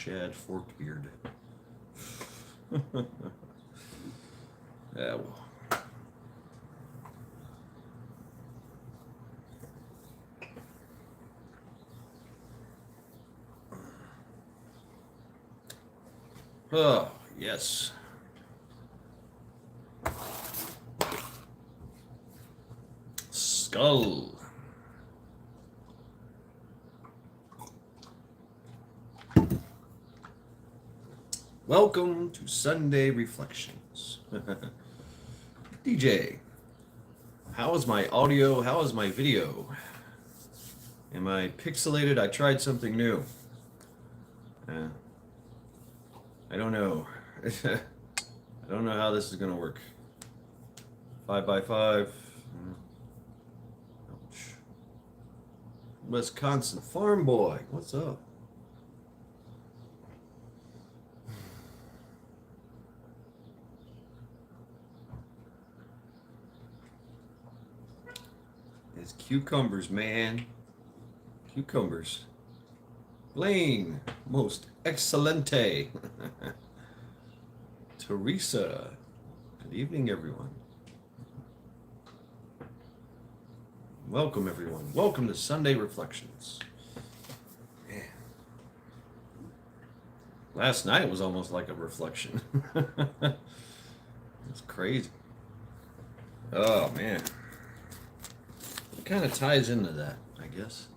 Shad forked beard. Yeah, well. Oh, yes. Skull. Welcome to Sunday Reflections. DJ, how is my audio? How is my video? Am I pixelated? I tried something new. I don't know. I don't know how this is going to work. 5x5. Ouch. Wisconsin Farm Boy, what's up? It's cucumbers, man. Cucumbers. Blaine, most excelente. Teresa, good evening, everyone. Welcome, everyone. Welcome to Sunday Reflections. Man. Last night was almost like a reflection. It's crazy. Oh, man. It kind of ties into that, I guess.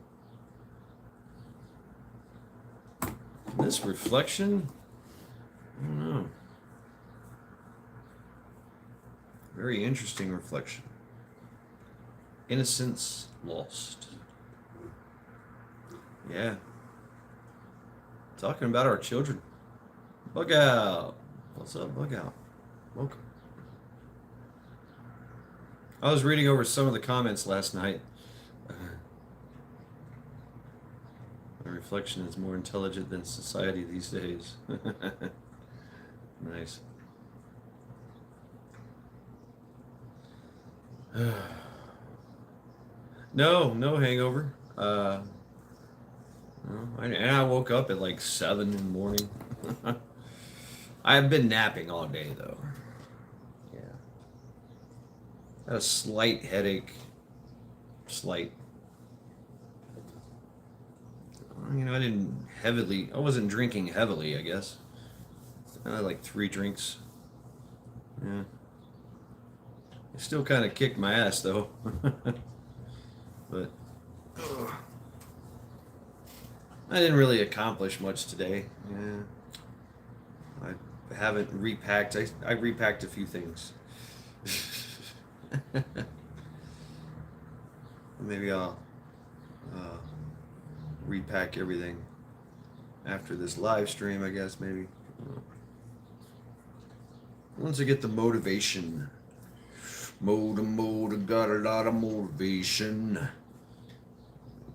This reflection, I don't know. Very interesting reflection. Innocence lost. Yeah. Talking about our children. Bug out. What's up, Bug out? Welcome. I was reading over some of the comments last night. My reflection is more intelligent than society these days. Nice. No hangover. No, and I woke up at like 7 in the morning. I've been napping all day though. Yeah. Had a slight headache. Slight. I wasn't drinking heavily, I guess. I had like 3 drinks. Yeah. It still kind of kicked my ass though. But I didn't really accomplish much today. Yeah. I haven't repacked. I repacked a few things. Maybe I'll repack everything after this live stream, I guess, maybe. Once I get the motivation. Got a lot of motivation.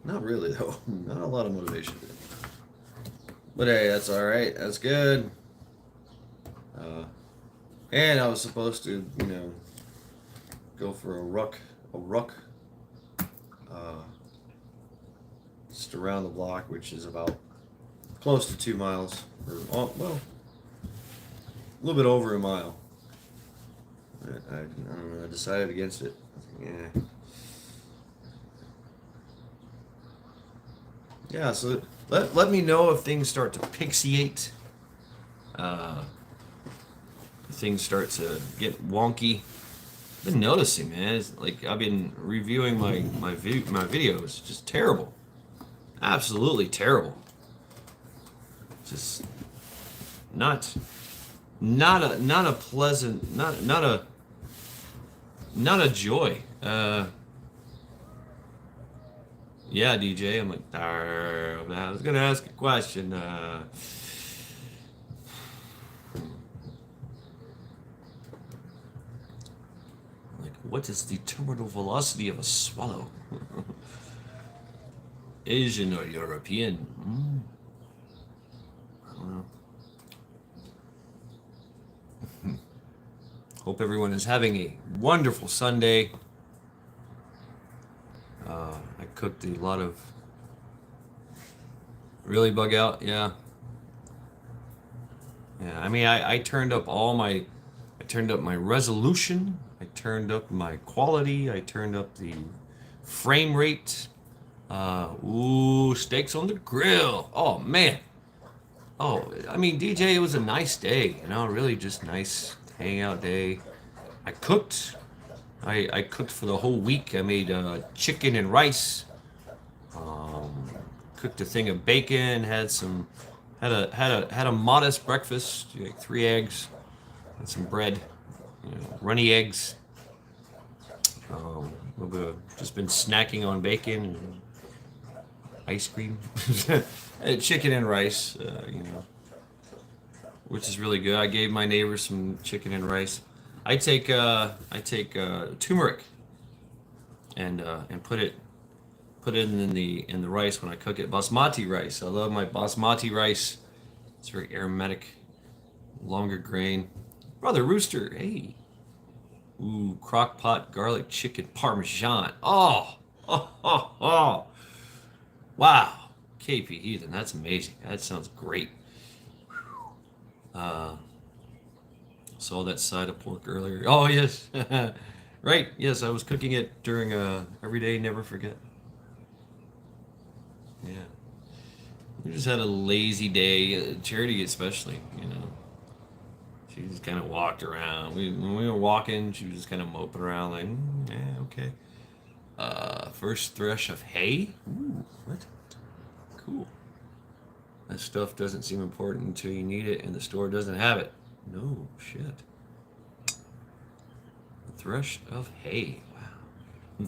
Not really, though. Not a lot of motivation. But hey, that's alright. That's good. And I was supposed to, go for a ruck. Just around the block, which is about close to 2 miles. Or, well, a little bit over a mile. I don't know, I decided against it. Yeah. Yeah, so let me know if things start to pixiate. Things start to get wonky. I've been noticing, man. It's like I've been reviewing my videos. Just terrible. Absolutely terrible. Just not a pleasant, not a joy. Yeah, DJ. I'm like, I was gonna ask a question. Like, what is the terminal velocity of a swallow? Asian or European? I don't know. Hope everyone is having a wonderful Sunday. I cooked a lot of... Really, Bug out? Yeah. Yeah, I mean, I turned up I turned up my resolution, I turned up my quality, I turned up the frame rate. Ooh, steaks on the grill. Oh man. Oh, I mean, DJ, it was a nice day, really just nice hangout day. I cooked. I cooked for the whole week. I made chicken and rice. Um, Cooked a thing of bacon. Had a modest breakfast, like 3 eggs and some bread. Runny eggs. Just been snacking on bacon and ice cream, chicken and rice. Which is really good. I gave my neighbors some chicken and rice. I take turmeric and put it in the rice when I cook it. Basmati rice. I love my basmati rice. It's very aromatic, longer grain. Brother Rooster, hey. Ooh, crock pot garlic chicken parmesan. Oh, oh, oh, oh. Wow. KP Heathen, that's amazing. That sounds great. Uh, Saw that side of pork earlier. Oh yes, right. Yes, I was cooking it during every day. Never forget. Yeah, we just had a lazy day. Charity especially. She just kind of walked around. When we were walking, she was just kind of moping around like, yeah, okay. First thresh of hay. Ooh, what? Cool. That stuff doesn't seem important until you need it, and the store doesn't have it. No shit. Thresh of hay. Wow.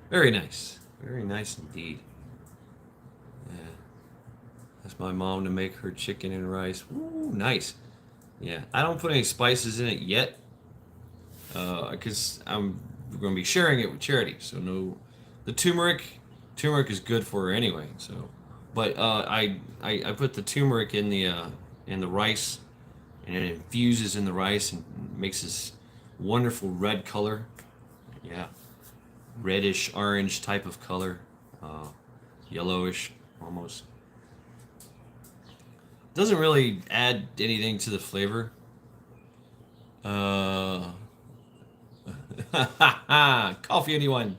Very nice. Very nice indeed. Yeah. That's my mom to make her chicken and rice. Ooh, nice. Yeah. I don't put any spices in it yet, because I'm going to be sharing it with Charity. So no, the turmeric is good for her anyway. So, but I put the turmeric in the rice, and it infuses in the rice and makes this wonderful red color. Yeah, reddish orange type of color, yellowish almost. Doesn't really add anything to the flavor. Uh, Coffee, anyone?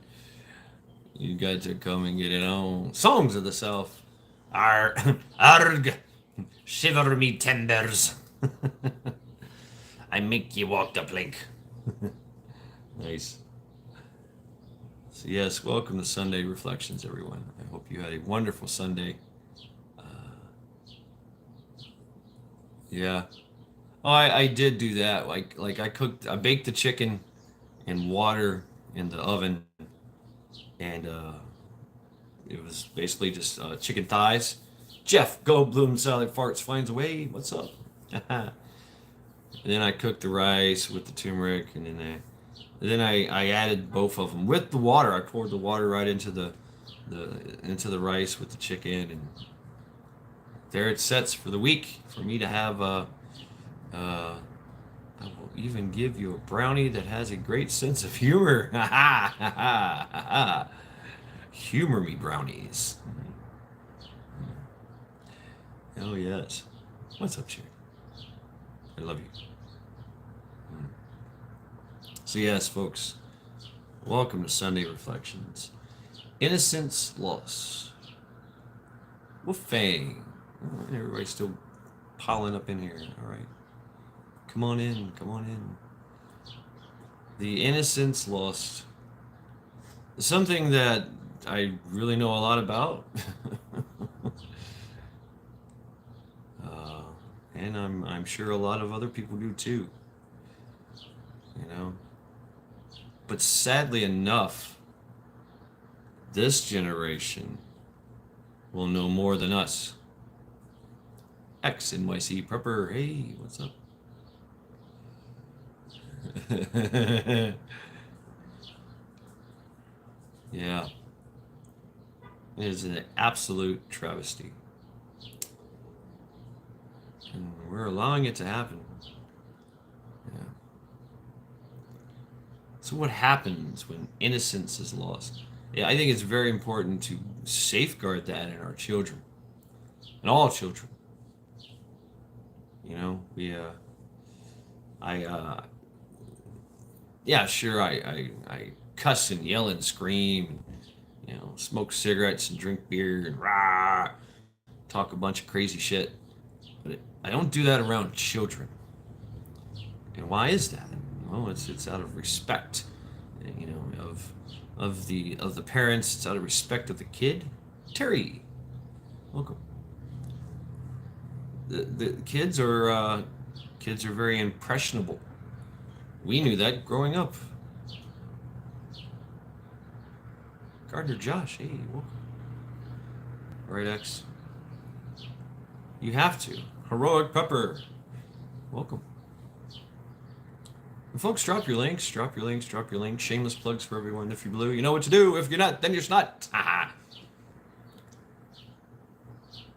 You got to come and get it on. Songs of the South. Arg, shiver me timbers. I make ye walk the plank. Nice. So yes, welcome to Sunday Reflections, everyone. I hope you had a wonderful Sunday. Uh, yeah. Oh, I did do that. Like I baked the chicken in water in the oven, and it was basically just chicken thighs. Jeff Goldblum salad farts finds a way. What's up? And then I cooked the rice with the turmeric, and then I added both of them with the water. I poured the water right into the rice with the chicken, and there it sets for the week for me to have. I will even give you a brownie that has a great sense of humor. Ha ha ha ha ha! Humor me, brownies. Oh yes. What's up, Cherry? I love you. So yes, folks, welcome to Sunday Reflections. Innocence lost. Wolfang. Everybody's still piling up in here. All right. Come on in. Come on in. The innocence lost. Something that I really know a lot about. And I'm sure a lot of other people do too. You know. But sadly enough, this generation will know more than us. X NYC Prepper, hey, what's up? Yeah, it is an absolute travesty. And we're allowing it to happen. Yeah. So what happens when innocence is lost? Yeah, I think it's very important to safeguard that in our children, and all children. We yeah, sure, I cuss and yell and scream, and, smoke cigarettes and drink beer and rah, talk a bunch of crazy shit. But I don't do that around children. And why is that? Well, it's out of respect, of the parents. It's out of respect of the kid. Terry, welcome. The kids are very impressionable. We knew that growing up. Gardner Josh, hey, welcome. All right, X. You have to. Heroic Pepper, welcome. And folks, drop your links. Shameless plugs for everyone. If you're blue, you know what to do. If you're not, then you're not.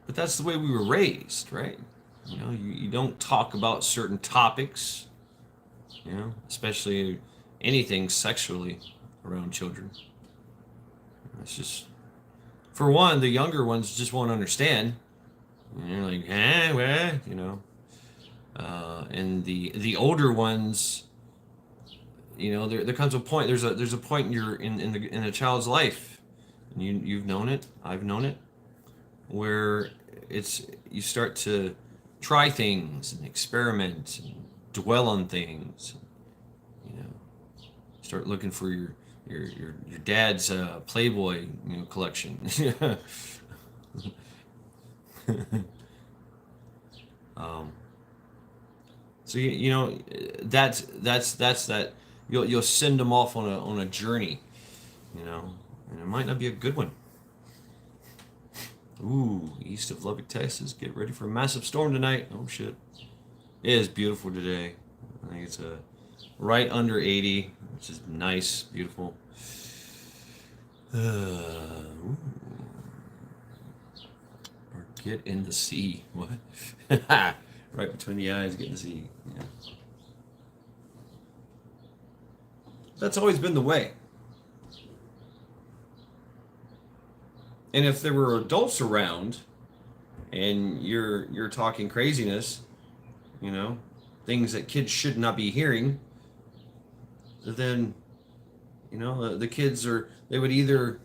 But that's the way we were raised, right? You don't talk about certain topics, especially anything sexually around children. It's just, for one, the younger ones just won't understand. And you're like, what? And the older ones, there comes a point. There's a point in a child's life, and you've known it. I've known it, where you start to try things and experiment and dwell on things. Start looking for your dad's Playboy collection. So that's that. You'll send them off on a journey, and it might not be a good one. Ooh, east of Lubbock, Texas. Get ready for a massive storm tonight. Oh shit, it is beautiful today. I think it's right under 80, which is nice, beautiful. Or get in the sea. What? Right between the eyes, get in the sea. Yeah. That's always been the way. And if there were adults around and you're talking craziness, things that kids should not be hearing, then the kids they would either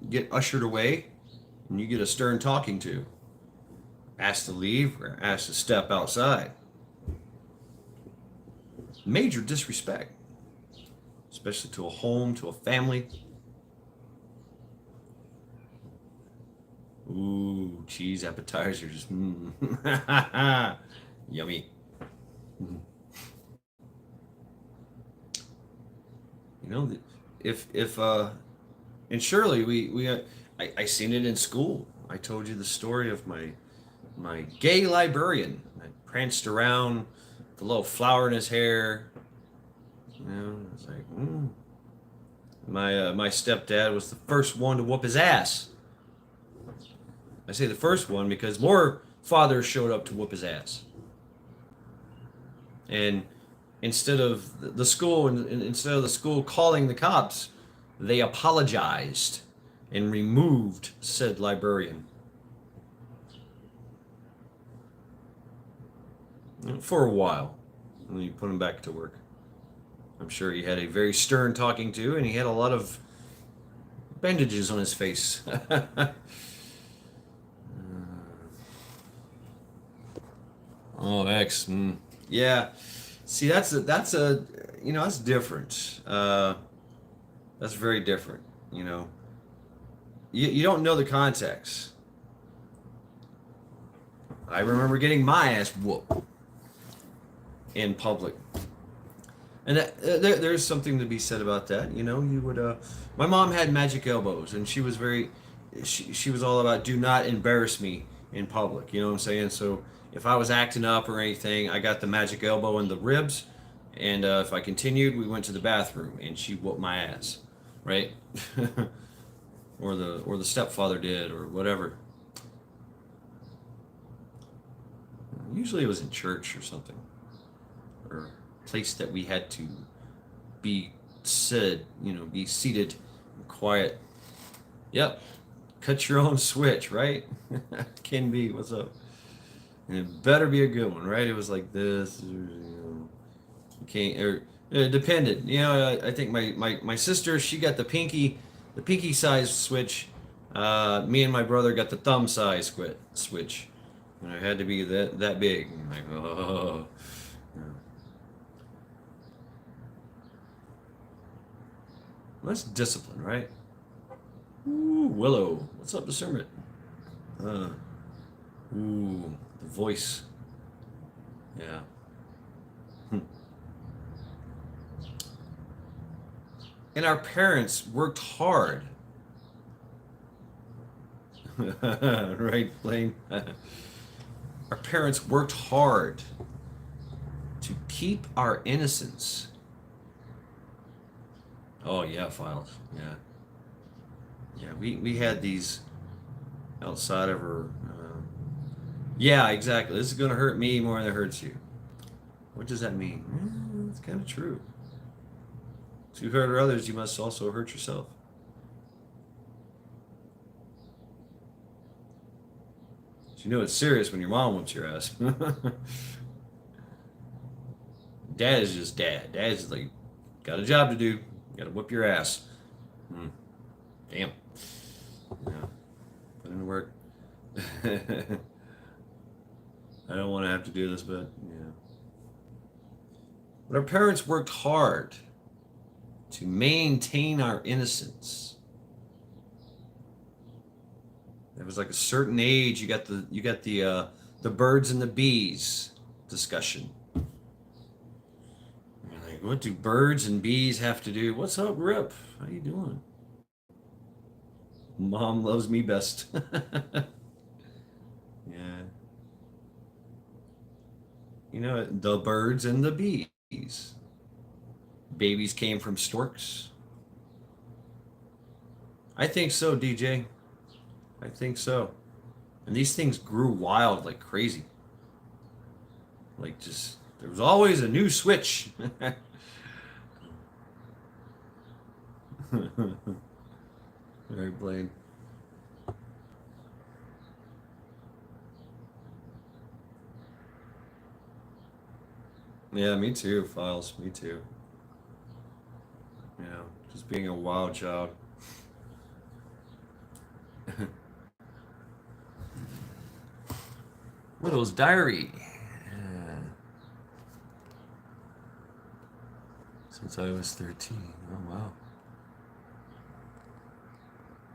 get ushered away and you get a stern talking to, asked to leave, or asked to step outside. Major disrespect, especially to a home, to a family. Ooh, cheese appetizers. Yummy. If and surely I seen it in school. I told you the story of my gay librarian. I pranced around, the little flower in his hair. It's like, My stepdad was the first one to whoop his ass. I say the first one because more fathers showed up to whoop his ass. And instead of the school calling the cops, they apologized and removed said librarian. For a while. And then you put him back to work. I'm sure he had a very stern talking to, and he had a lot of bandages on his face. Oh, X. Yeah. See, that's different. That's very different. You don't know the context. I remember getting my ass whooped in public. And there's something to be said about that. You would. My mom had magic elbows, and she was she was all about do not embarrass me in public. You know what I'm saying? So if I was acting up or anything, I got the magic elbow in the ribs, and if I continued, we went to the bathroom, and she whooped my ass, right? or the stepfather did, or whatever. Usually it was in church or something, or place that we had to be seated and quiet. Yep. Cut your own switch, right? Ken B, what's up? And it better be a good one, right? It was like this, you can't, or it depended. I think my sister, she got the pinky size switch. Me and my brother got the thumb size switch. And it had to be that big. I'm like, oh. Yeah. Well, that's discipline, right? Ooh, Willow. What's up, discernment? Uh, ooh, the voice. Yeah. And our parents worked hard. Right, Blaine? Our parents worked hard to keep our innocence. Oh, yeah, Files. Yeah. Yeah, we had these outside of her. Yeah, exactly. This is going to hurt me more than it hurts you. What does that mean? It's kind of true. To hurt others, you must also hurt yourself. You know it's serious when your mom whoops your ass. Dad is just dad. Dad is like, got a job to do. Got to whoop your ass. Damn. Yeah. Put in the work. I don't want to have to do this, but yeah. But our parents worked hard to maintain our innocence. There was like a certain age. You got the birds and the bees discussion. You're like, what do birds and bees have to do? What's up, Rip? How you doing? Mom loves me best. Yeah. The birds and the bees. Babies came from storks. I think so, DJ. I think so. And these things grew wild like crazy. Like just there was always a new switch. Very Blaine. Yeah, me too, Files. Me too. Yeah, just being a wild child. Widow's Diary. Since I was 13. Oh, wow.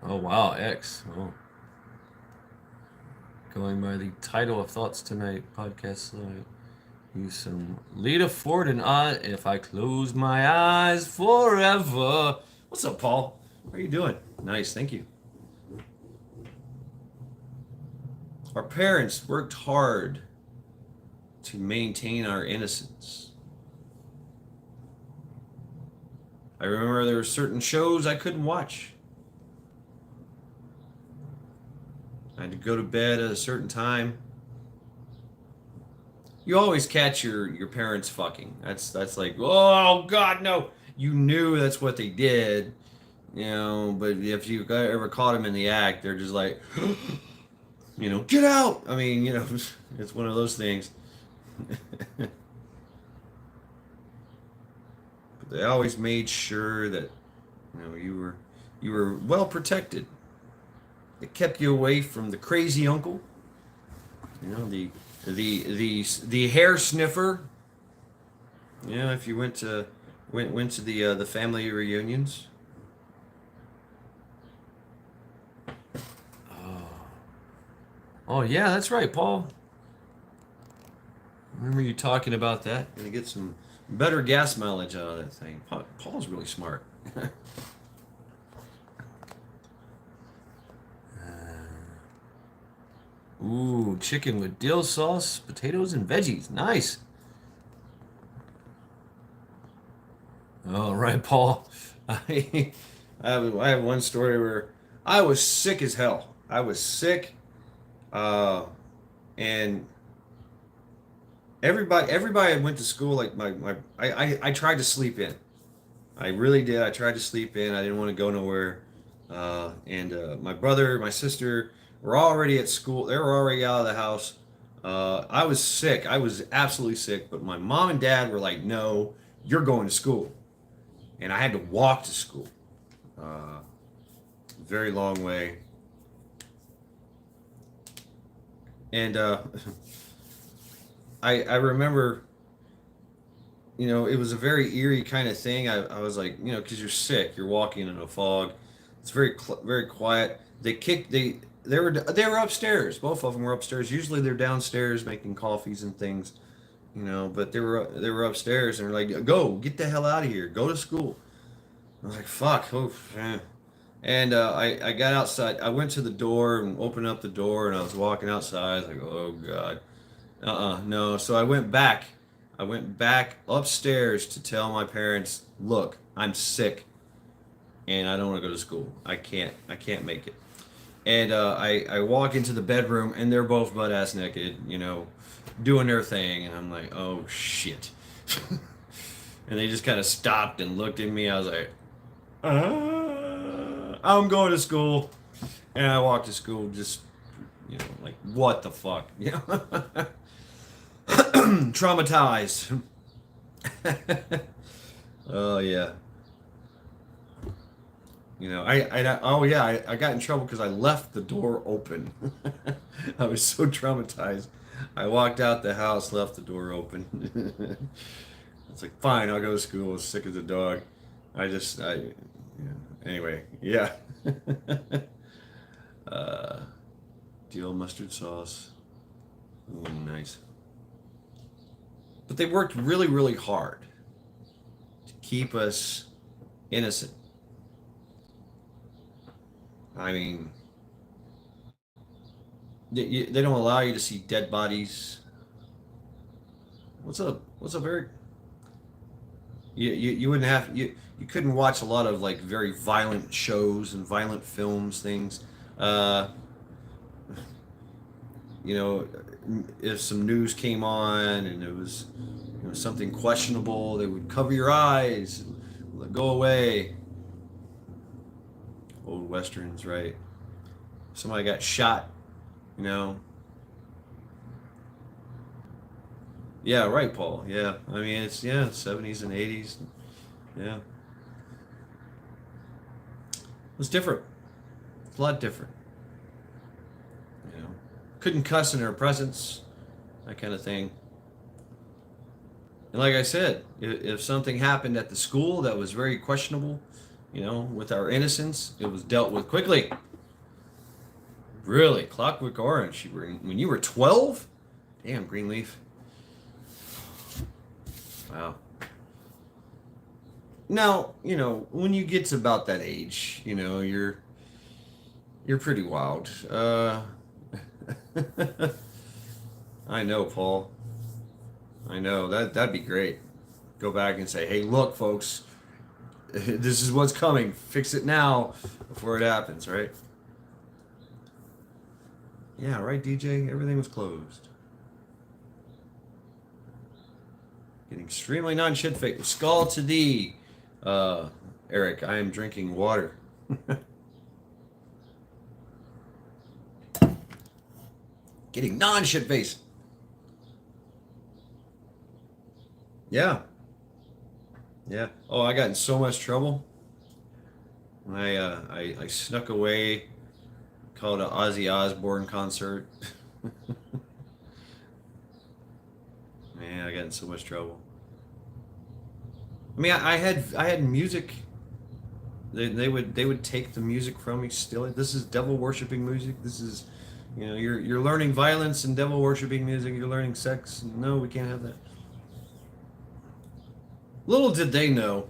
Oh, wow. X. Oh. Going by the title of Thoughts Tonight podcast tonight. Use some Lita Ford and I, If I Close My Eyes Forever. What's up, Paul? How are you doing? Nice, thank you. Our parents worked hard to maintain our innocence. I remember there were certain shows I couldn't watch. I had to go to bed at a certain time. You always catch your parents fucking. That's like, oh God, no. You knew that's what they did, but if you ever caught them in the act, they're just like, get out. I mean, it's one of those things. But they always made sure that you were well protected. It kept you away from the crazy uncle, the hair sniffer. If you went to the family reunions. Oh yeah, that's right, Paul. I remember you talking about that. Gonna get some better gas mileage out of that thing. Paul's really smart. Ooh, chicken with dill sauce, potatoes, and veggies. Nice. All right, Paul. I have one story where I was sick as hell. I was sick, and everybody I went to school like I tried to sleep in. I really did. I tried to sleep in. I didn't want to go nowhere. And my brother, my sister were already at school. They were already out of the house. I was sick. I was absolutely sick, but my mom and dad were like, "No, you're going to school," and I had to walk to school. Uh, Very long way, and I remember, it was a very eerie kind of thing. I was like, because you're sick, you're walking in a fog. It's very quiet. They were upstairs. Both of them were upstairs. Usually they're downstairs making coffees and things, but they were upstairs and they're like, "Go, get the hell out of here. Go to school." I was like, "Fuck." Oh, and I got outside. I went to the door and opened up the door, and I was walking outside. I was like, "Oh God, no." So I went back. I went back upstairs to tell my parents, "Look, I'm sick, and I don't want to go to school. I can't. I can't make it." And I walk into the bedroom, and they're both butt ass naked, doing their thing, and I'm like, "Oh shit." And they just kind of stopped and looked at me. I was like, I'm going to school. And I walked to school just, like, what the fuck? Traumatized. Oh, yeah. Oh, yeah, I got in trouble because I left the door open. I was so traumatized. I walked out the house, left the door open. It's like, fine, I'll go to school, sick as a dog. Anyway, yeah. uh, Dill mustard sauce. Ooh, nice. But they worked really, really hard to keep us innocent. I mean, they don't allow you to see dead bodies. What's a very you wouldn't have you couldn't watch a lot of like very violent shows and violent films things. Uh, you know, if some news came on and it was something questionable, they would cover your eyes, go away. Old westerns, right? Somebody got shot, you know. Yeah, right, Paul. Yeah, I mean it's 70s and 80s. Yeah, it was different. It's a lot different. You know, couldn't cuss in her presence, that kind of thing. And like I said, if something happened at the school that was very questionable, with our innocence, it was dealt with quickly. Really, Clockwork Orange. When you were 12? Damn, Greenleaf. Wow. Now, when you get to about that age, you're pretty wild. I know, Paul. I know that'd be great. Go back and say, "Hey, look, folks, this is what's coming. Fix it now before it happens." Right? Yeah, right, DJ. Everything was closed. Getting extremely non-shit faced. Skull to thee, Eric. I am drinking water. Getting non-shit faced. Yeah, yeah. Oh, I got in so much trouble. I snuck away, called an Ozzy Osbourne concert. Man, I got in so much trouble. I mean, I had music. They would take the music from me. Still, this is devil worshiping music. This is, you're learning violence and devil worshiping music. You're learning sex. No, we can't have that. Little did they know,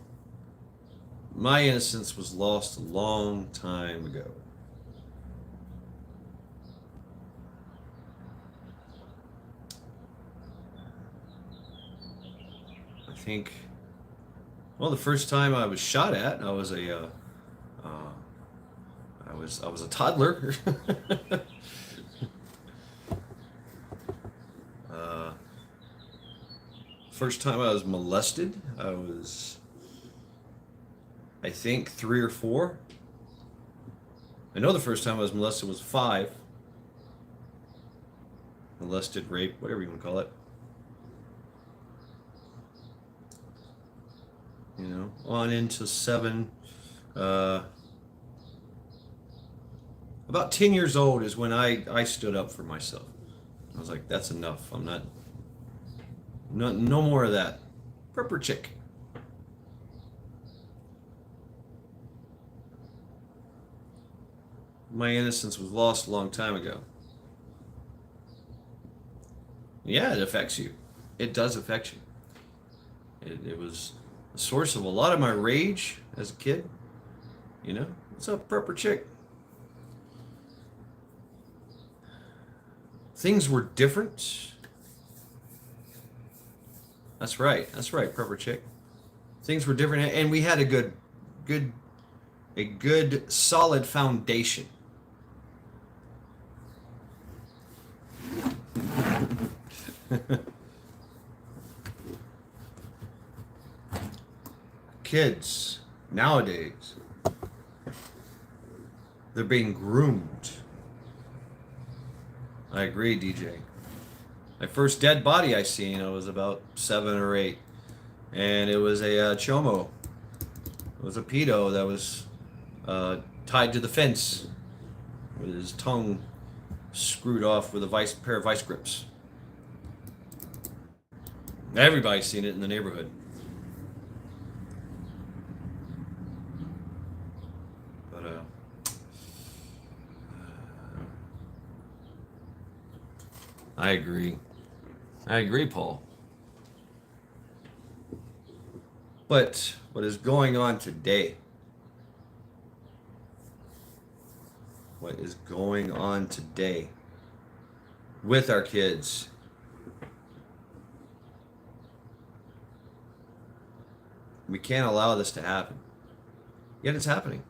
my innocence was lost a long time ago. I think. Well, the first time I was shot at, uh, I was a toddler. uh, First time I was molested, I think 3 or 4. I know the first time I was molested was 5. molested, rape, whatever you want to call it. You know, on into 7. About 10 years old is when I stood up for myself. I was like, that's enough. I'm not, no more of that. Prepper chick. My innocence was lost a long time ago. Yeah, it affects you. It does affect you. It was a source of a lot of my rage as a kid. You know, what's up, prepper chick? Things were different. That's right, prepper chick. Things were different, and we had a good, solid foundation. Kids nowadays, they're being groomed. I agree, DJ. My first dead body I seen, I was about 7 or 8, and it was a chomo. It was a pedo that was tied to the fence with his tongue screwed off with a pair of vice grips. Everybody's seen it in the neighborhood. But I agree. I agree, Paul. But what is going on today? What is going on today with our kids? We can't allow this to happen. Yet it's happening.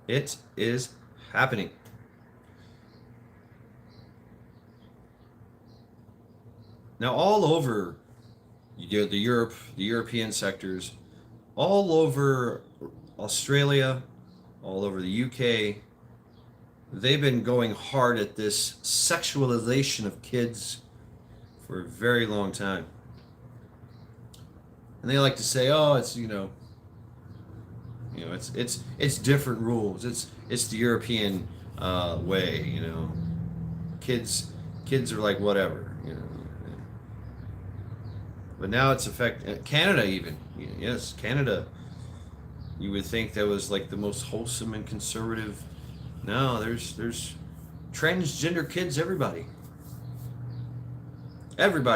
It is happening. Now, all over the European sectors, all over Australia, all over the UK, they've been going hard at this sexualization of kids for a very long time. And they like to say, "Oh, it's it's different rules. It's the European way. You know, kids are like whatever. You know." But now it's Canada even. Yes, Canada. You would think that was like the most wholesome and conservative. No, there's transgender kids. Everybody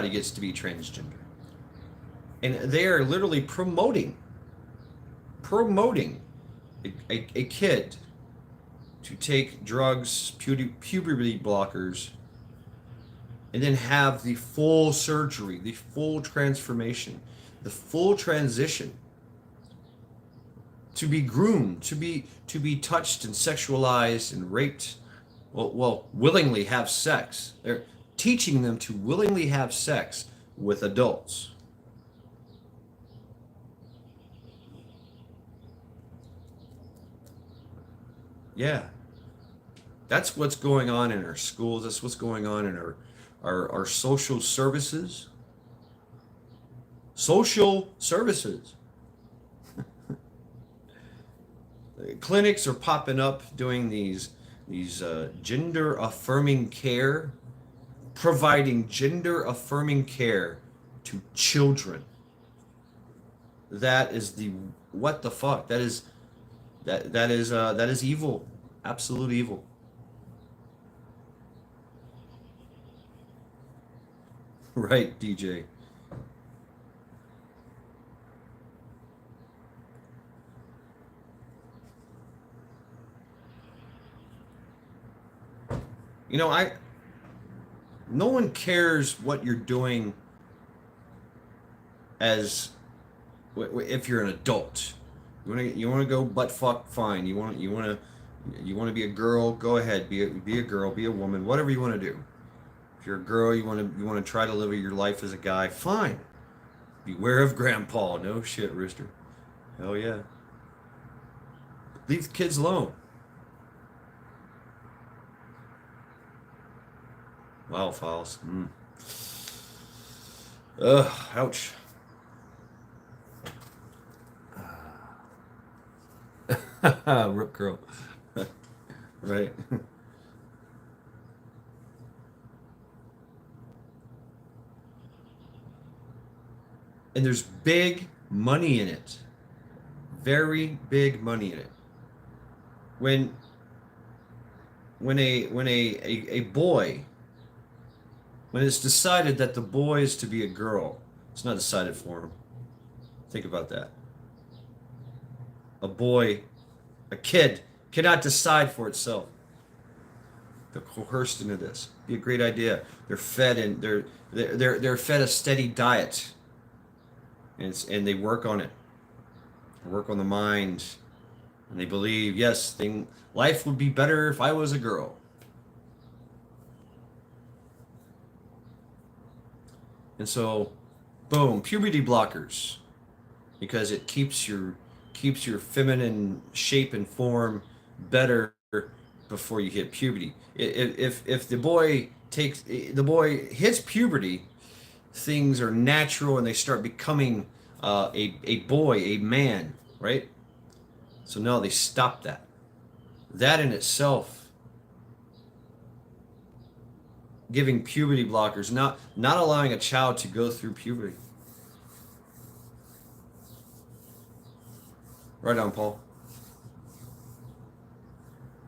gets to be transgender, and they are literally promoting a kid to take drugs, puberty blockers, and then have the full surgery, the full transformation, the full transition, to be groomed, to be touched and sexualized and raped, well, willingly have sex. They're teaching them to willingly have sex with adults. Yeah. That's what's going on in our schools. That's what's going on in our social services. Social services. Clinics are popping up doing these gender affirming care, providing gender affirming care to children. That is what the fuck? That is evil. Absolute evil. Right, DJ. You know, no one cares what you're doing as if you're an adult. You want to go butt fuck, fine. You want to be a girl, go ahead, be a girl, be a woman, whatever you want to do. If you're a girl, you want to try to live your life as a guy, fine. Beware of grandpa. No shit, Rooster. Hell yeah. Leave the kids alone. Wow, files. Ugh, ouch. Rip curl. Right. And there's big money in it. Very big money in it. When when a boy, when it's decided that the boy is to be a girl, it's not decided for him. Think about that. A boy, a kid cannot decide for itself. They're coerced into this. Be a great idea. They're fed and they're fed a steady diet, and they work on it. They work on the mind, and they believe, yes, life would be better if I was a girl. And so, boom, puberty blockers, because it keeps your feminine shape and form better before you hit puberty. If the boy hits puberty, things are natural and they start becoming a boy, a man, right? So no, they stop that. That in itself, giving puberty blockers, not allowing a child to go through puberty. Right on, Paul.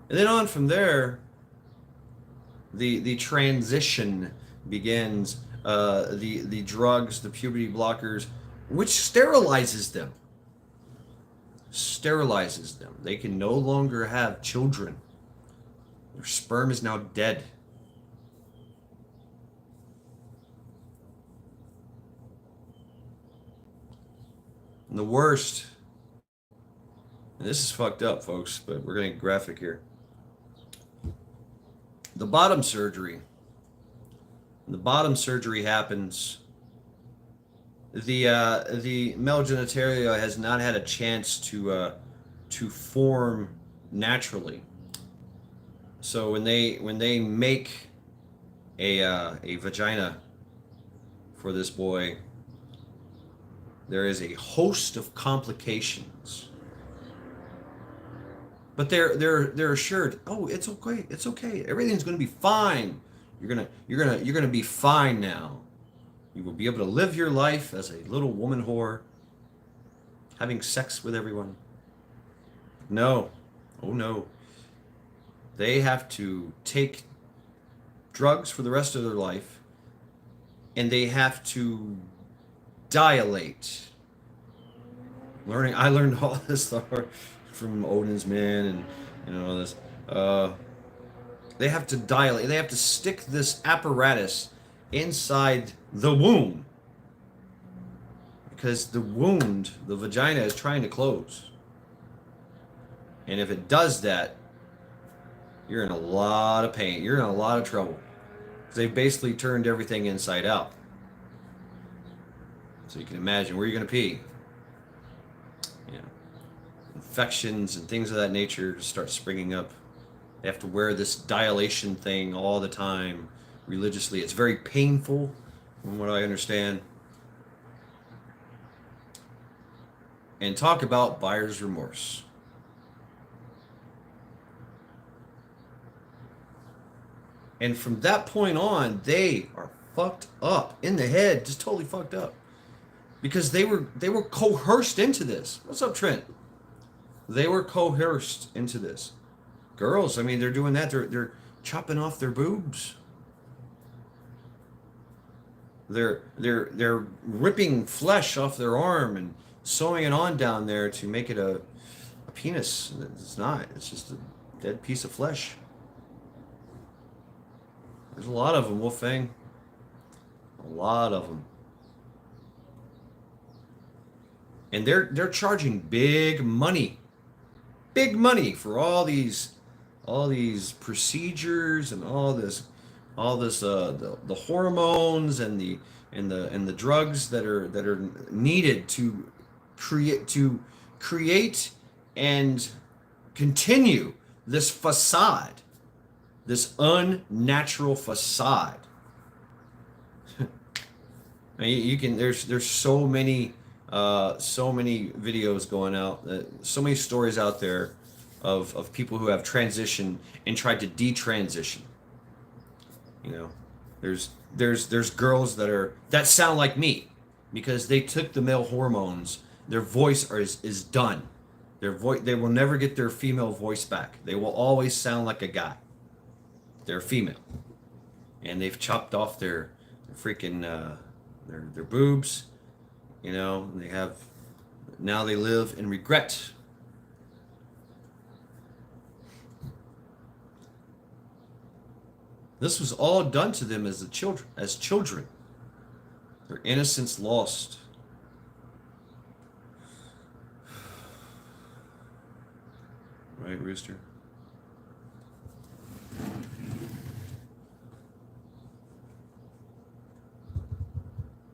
And then on from there, the transition begins. The drugs, the puberty blockers, which sterilizes them. Sterilizes them. They can no longer have children. Their sperm is now dead. And the worst, and this is fucked up, folks, but we're going to get graphic here. The bottom surgery. When the bottom surgery happens, the male genitalia has not had a chance to form naturally. So when they make a vagina for this boy, there is a host of complications. But they're assured, oh, it's okay, everything's going to be fine. You're gonna be fine now. You will be able to live your life as a little woman whore, having sex with everyone. No, oh no. They have to take drugs for the rest of their life, and they have to dilate. I learned all this from Odin's Men and all this. They have to dilate. They have to stick this apparatus inside the womb, because the wound, the vagina, is trying to close. And if it does that, you're in a lot of pain. You're in a lot of trouble. Because they've basically turned everything inside out. So you can imagine where you're going to pee. Infections and things of that nature start springing up. They have to wear this dilation thing all the time, religiously. It's very painful, from what I understand. And talk about buyer's remorse. And from that point on, they are fucked up in the head, just totally fucked up, because they were coerced into this. What's up, Trent? They were coerced into this. Girls, I mean, they're doing that. They're chopping off their boobs. They're ripping flesh off their arm and sewing it on down there to make it a penis. It's not. It's just a dead piece of flesh. There's a lot of them, Wolfang. A lot of them. And they're charging big money for all these procedures and all this the hormones and the drugs that are needed to create and continue this facade, this unnatural facade. I mean, you can. There's so many videos going out, so many stories out there of people who have transitioned and tried to detransition. You know, there's girls that sound like me because they took the male hormones. Their voice is done. They will never get their female voice back. They will always sound like a guy. They're female, and they've chopped off their freaking their boobs. You know, now they live in regret. This was all done to them as children. Their innocence lost. Right, Rooster?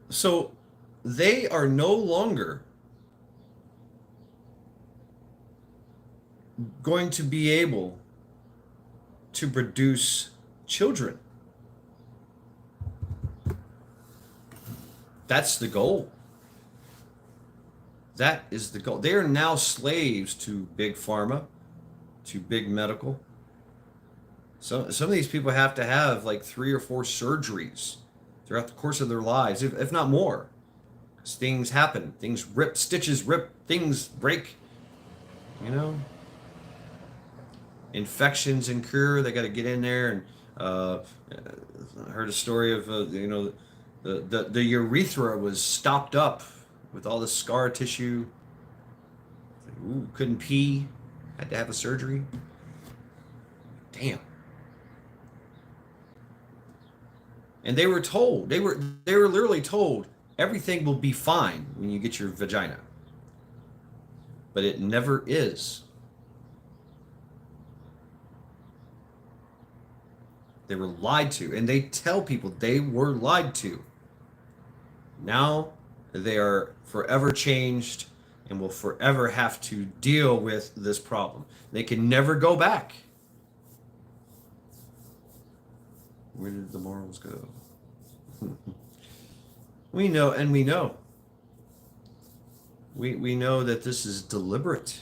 So they are no longer going to be able to produce children. That's the goal. That is the goal. They are now slaves to big pharma, to big medical. So some of these people have to have like 3 or 4 surgeries throughout the course of their lives, if not more. Because things happen, things rip, stitches rip, things break. You know, infections incur. They got to get in there and. I heard a story of the urethra was stopped up with all this scar tissue. Ooh, couldn't pee, had to have a surgery. Damn. And they were told, they were literally told, everything will be fine when you get your vagina. But it never is. They were lied to, and they tell people they were lied to. Now they are forever changed and will forever have to deal with this problem. They can never go back. Where did the morals go? We know, and we know. We know that this is deliberate.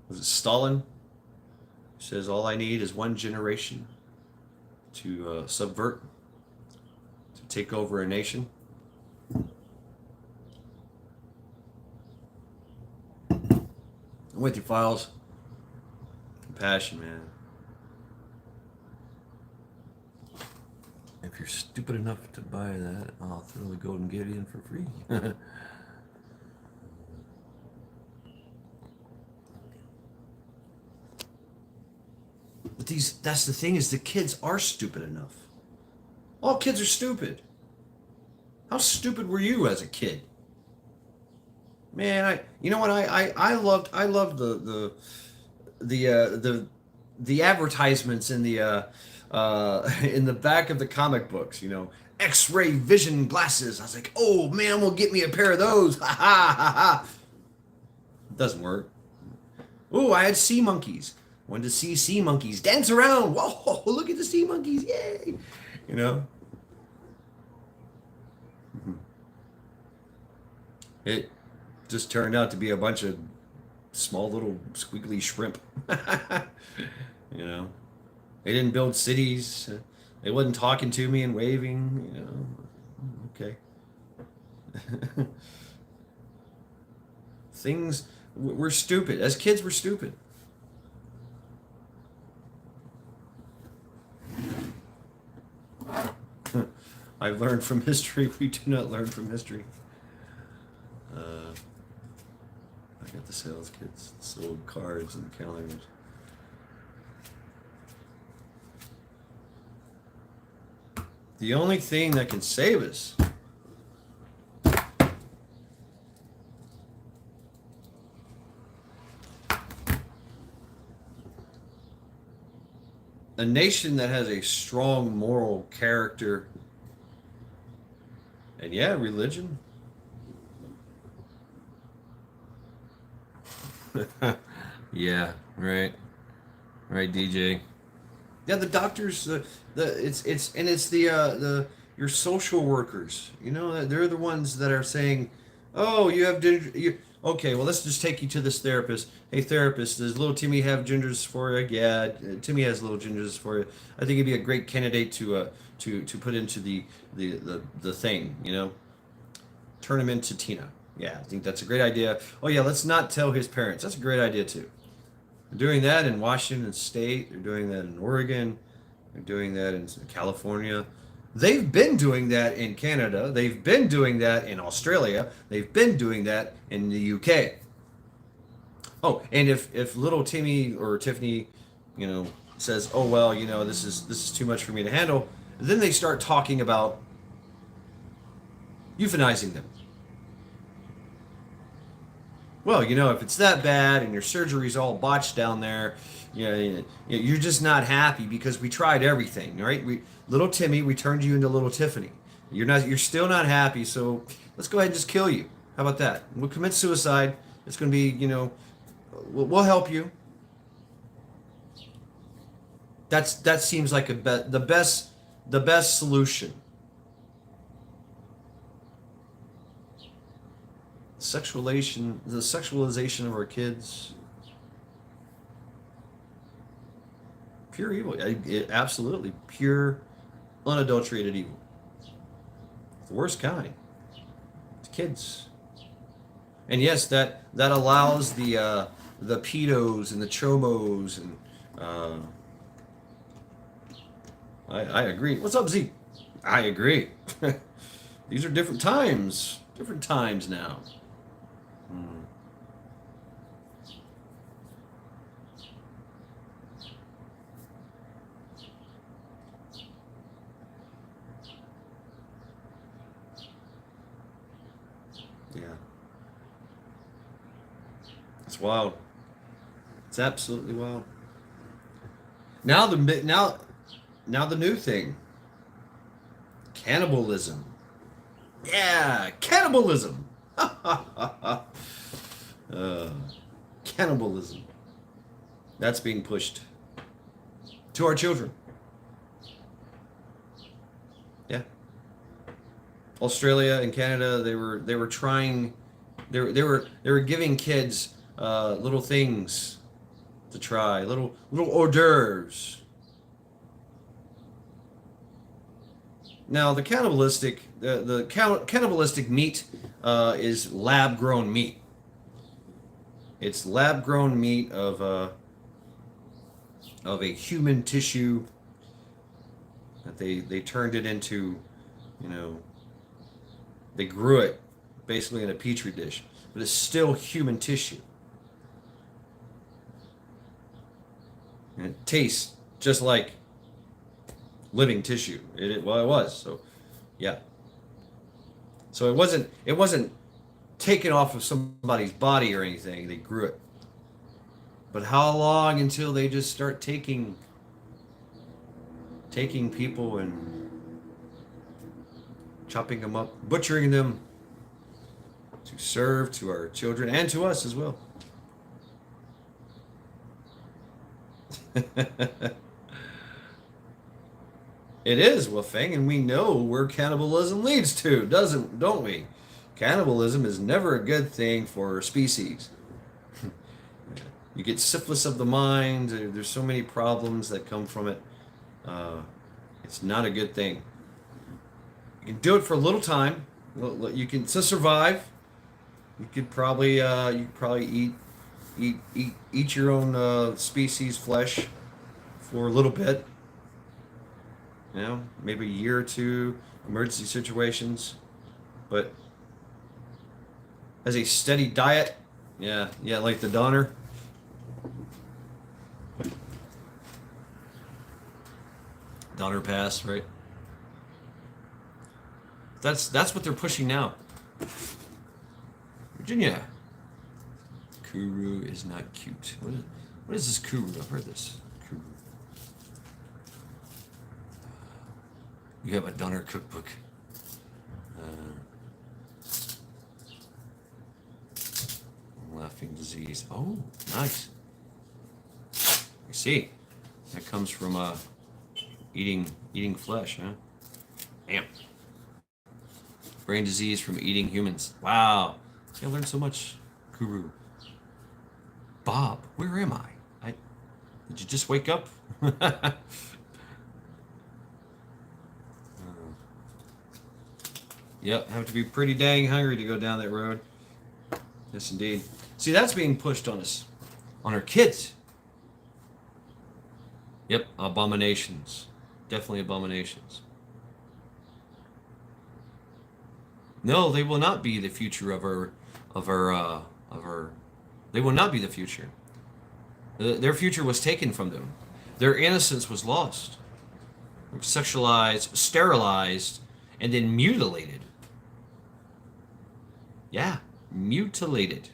Was it Stalin? Says all I need is one generation to subvert, to take over a nation. I'm with you, Files. Compassion, man. If you're stupid enough to buy that, I'll throw the golden Gideon for free. But that's the thing, is the kids are stupid enough. All kids are stupid. How stupid were you as a kid? Man, you know what, I loved the advertisements in the back of the comic books, you know, X-ray vision glasses. I was like, oh man, we'll get me a pair of those. Ha ha ha ha. It doesn't work. Oh, I had sea monkeys. Wanted to see sea monkeys dance around. Whoa, look at the sea monkeys. Yay. You know? It just turned out to be a bunch of small little squiggly shrimp. You know? They didn't build cities. They wasn't talking to me and waving. You know? Okay. Things, we're stupid. As kids, we're stupid. I've learned from history. We do not learn from history. I got the sales kits, sold cards and calendars. The only thing that can save us a nation that has a strong moral character and religion. Yeah, right, DJ. Yeah, the doctors. It's your social workers. You know, they're the ones that are saying, "Oh, you have ginger. Okay, well, let's just take you to this therapist. Hey, therapist, does little Timmy have gingers for you? Yeah, Timmy has little gingers for you. I think he'd be a great candidate to put into the thing. You know, turn him into Tina. Yeah, I think that's a great idea. Oh yeah, let's not tell his parents. That's a great idea too. They're doing that in Washington State. They're doing that in Oregon. They're doing that in California. They've been doing that in Canada. They've been doing that in Australia. They've been doing that in the UK. Oh, and if little Timmy or Tiffany, you know, says, "Oh well, you know, this is too much for me to handle," then they start talking about euthanizing them. Well, you know, if it's that bad and your surgery's all botched down there, you're just not happy because we tried everything, right? Little Timmy, we turned you into little Tiffany. You're still not happy, so let's go ahead and just kill you. How about that? We'll commit suicide. It's going to be, we'll help you. That seems like the best solution. The sexualization of our kids, pure evil. Absolutely pure, unadulterated evil. The worst kind. It's kids. And yes, that allows the pedos and the chomos and I agree. What's up, Z? I agree. These are different times. Different times now. Hmm. Yeah. It's wild. It's absolutely wild. Now the new thing. Cannibalism. Yeah, cannibalism. uh, Cannibalism. That's being pushed to our children. Yeah. Australia and Canada, they were trying, they were giving kids little things to try, little hors d'oeuvres. Now the cannibalistic meat is lab grown meat. It's lab grown meat of a human tissue that they turned it into, you know, they grew it basically in a petri dish, but it's still human tissue. And it tastes just like living tissue. Well, it was. So, yeah. So it wasn't taken off of somebody's body or anything. They grew it. But how long until they just start taking people and chopping them up, butchering them to serve to our children and to us as well. It is, Wolfang, and we know where cannibalism leads to, don't we? Cannibalism is never a good thing for species. You get syphilis of the mind. There's so many problems that come from it. Uh, it's not a good thing. You can do it for a little time. You can to survive. You could probably eat your own species flesh for a little bit. You know, maybe a year or two, emergency situations. But as a steady diet, yeah, like the Donner. Donner Pass, right? That's what they're pushing now. Virginia. Kuru is not cute. What is this Kuru? I've heard this. Kuru. You have a Donner cookbook. Laughing disease. Oh, nice. I see. That comes from eating flesh, huh? Damn. Brain disease from eating humans. Wow. I learned so much, Kuru. Bob, where am I? Did you just wake up? Yep, have to be pretty dang hungry to go down that road. Yes, indeed. See, that's being pushed on us, on our kids. Yep, abominations. Definitely abominations. No, they will not be the future of our. They will not be the future. Their future was taken from them. Their innocence was lost, sexualized, sterilized, and then mutilated. Yeah, mutilated.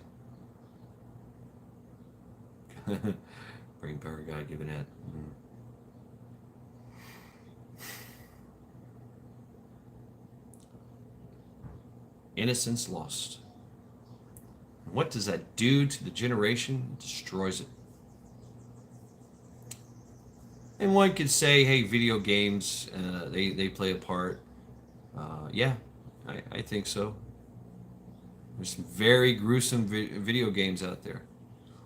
Brain power guy giving that. Innocence lost. What does that do to the generation? It destroys it. And one could say, hey, video games, they play a part. Yeah, I think so. There's some very gruesome video games out there.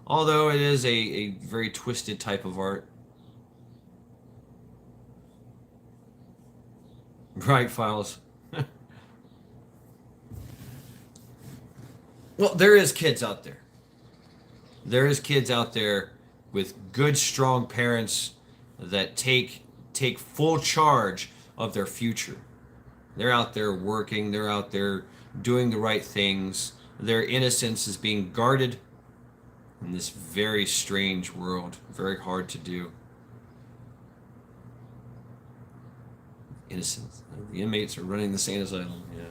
Although it is a very twisted type of art. Right, Files. Well, there is kids out there. There is kids out there with good, strong parents that take full charge of their future. They're out there working. They're out there doing the right things. Their innocence is being guarded in this very strange world. Very hard to do. Innocence. The inmates are running the sane asylum. Yeah.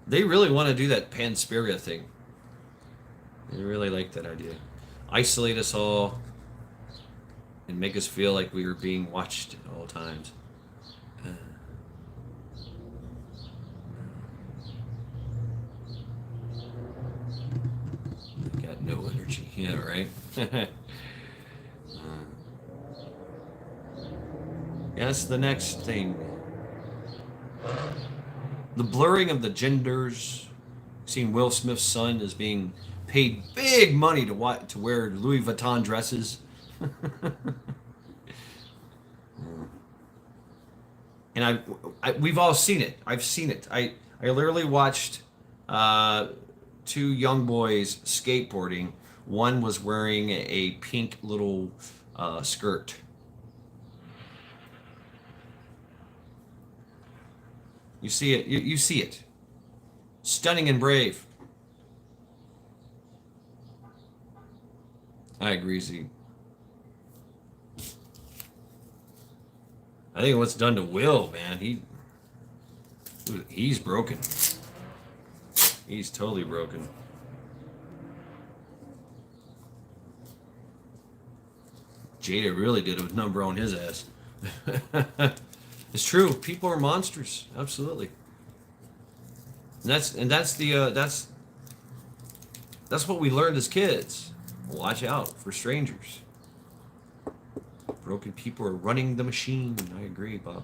They really want to do that Panspiria thing. They really like that idea. Isolate us all and make us feel like we are being watched at all times. Got no energy. Yeah, right? Yes, the next thing. The blurring of the genders. Seeing Will Smith's son is being paid big money to wear Louis Vuitton dresses. And we've all seen it. I've seen it. I literally watched two young boys skateboarding. One was wearing a pink little skirt. You see it. You see it. Stunning and brave. I agree, Z. I think what's done to Will, man, he's broken. He's totally broken. Jada really did a number on his ass. It's true. People are monsters. Absolutely. And that's what we learned as kids. Watch out for strangers. Broken people are running the machine. I agree, Bob.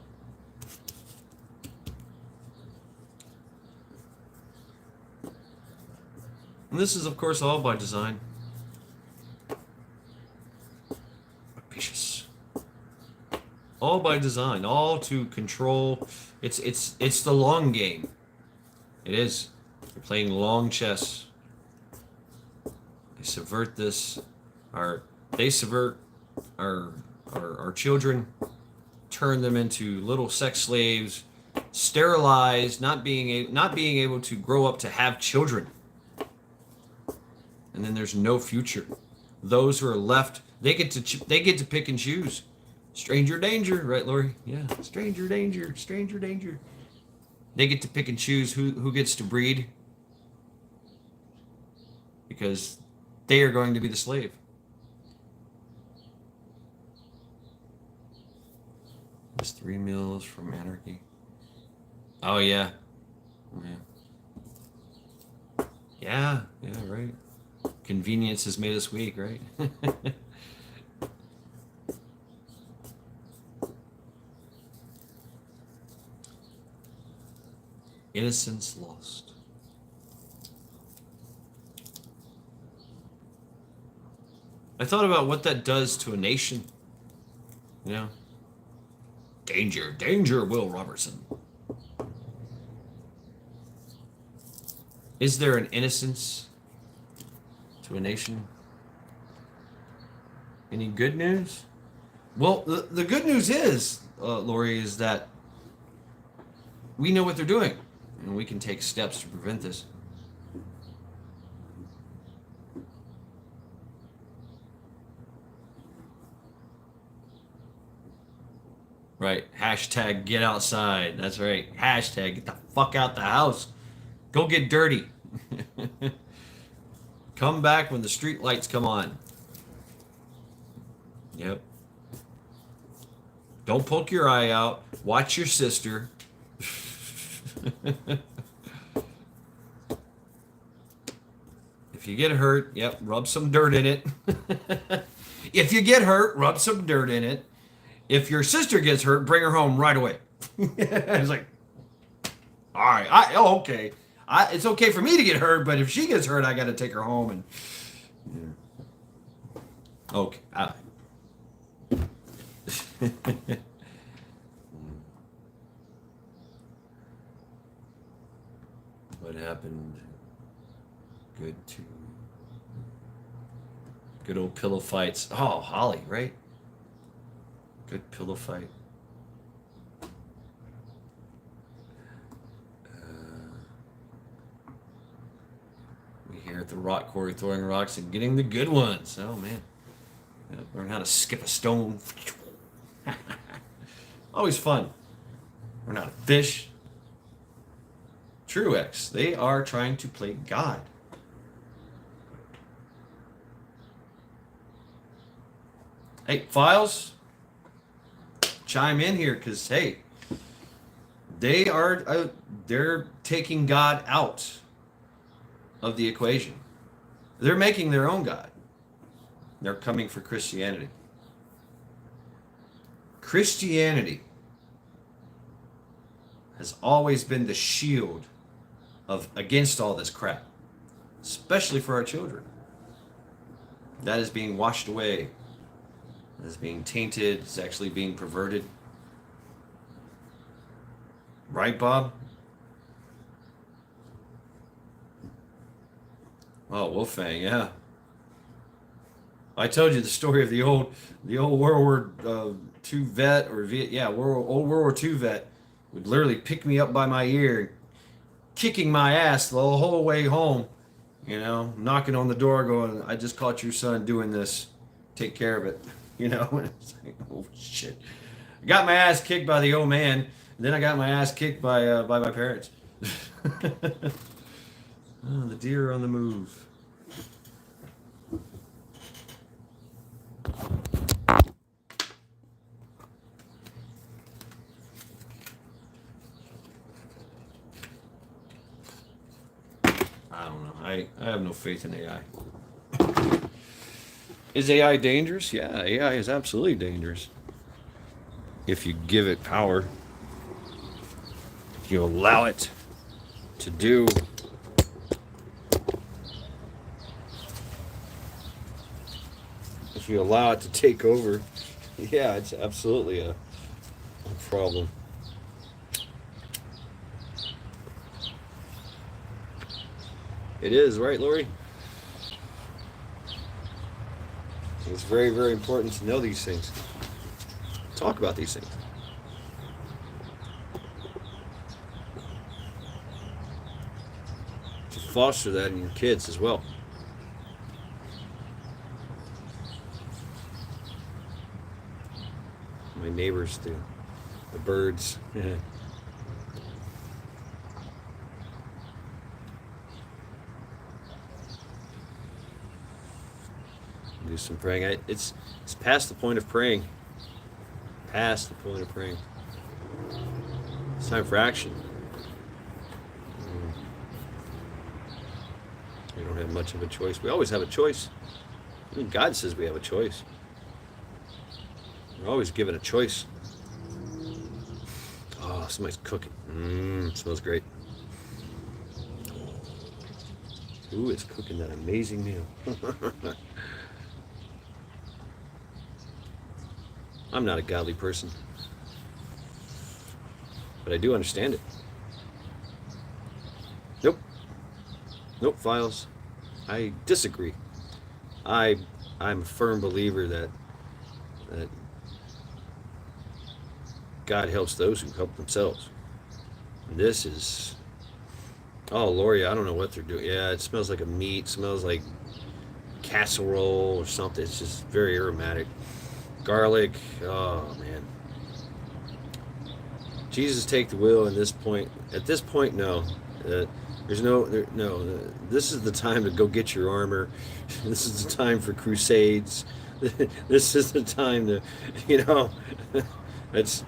And this is, of course, all by design. Vicious. All by design. All to control. It's the long game. It is. You're playing long chess. They subvert this. They subvert our children, turn them into little sex slaves, sterilized, not being able to grow up to have children. And then there's no future. Those who are left, they get to pick and choose. Stranger danger, right, Lori? Yeah, stranger danger, stranger danger. They get to pick and choose who gets to breed, because they are going to be the slave. It's 3 meals from anarchy. Oh yeah. Yeah, right. Convenience has made us weak, right? Innocence lost. I thought about what that does to a nation. You know? Danger, danger, Will Robertson. Is there an innocence to a nation? Any good news? Well, the good news is, Lori, is that we know what they're doing, and we can take steps to prevent this. Right. Hashtag get outside. That's right. Hashtag get the fuck out the house. Go get dirty. Come back when the street lights come on. Yep. Don't poke your eye out. Watch your sister. If you get hurt, yep, rub some dirt in it. If you get hurt, rub some dirt in it. If your sister gets hurt, bring her home right away. It's like, all right, okay. It's okay for me to get hurt, but if she gets hurt, I got to take her home and. Yeah. Okay. What happened? Good old pillow fights. Oh, Holly, right? Good pillow fight. We here at the rock quarry throwing rocks and getting the good ones. Oh man, learn how to skip a stone. Always fun. Learn how to fish. Truex, they are trying to play God. Hey, Files, chime in here because hey, they're taking God out of the equation. They're making their own God. They're coming for Christianity. Christianity has always been the shield against all this crap, especially for our children. That is being washed away. That is being tainted. It's actually being perverted. Right, Bob? Oh, Wolfgang, yeah. I told you the story of the old World War II vet, or old World War II vet would literally pick me up by my ear, kicking my ass the whole way home, knocking on the door going, I just caught your son doing this. Take care of it. It's like, oh shit. I got my ass kicked by the old man, and then I got my ass kicked by my parents. Oh, the deer are on the move. I don't know. I have no faith in AI. Is AI dangerous? Yeah, AI is absolutely dangerous. If you give it power, if you allow it to do if you allow it to take over, yeah, it's absolutely a problem. It is, right, Lori? It's very, very important to know these things. Talk about these things. To foster that in your kids as well. My neighbors, the birds. Do some praying. It's past the point of praying. Past the point of praying. It's time for action. We don't have much of a choice. We always have a choice. Even God says we have a choice. We're always given a choice. Oh, somebody's cooking. It smells great. Who is cooking that amazing meal? I'm not a godly person, but I do understand it. Nope. Nope, Files. I disagree. I I'm a firm believer that God helps those who help themselves. And this is, oh Lori, I don't know what they're doing. Yeah, it smells like a meat. Smells like casserole or something. It's just very aromatic. Garlic. Oh man. Jesus, take the wheel. In this point, at this point, no. There's no. This is the time to go get your armor. This is the time for crusades. This is the time to, you know, it's.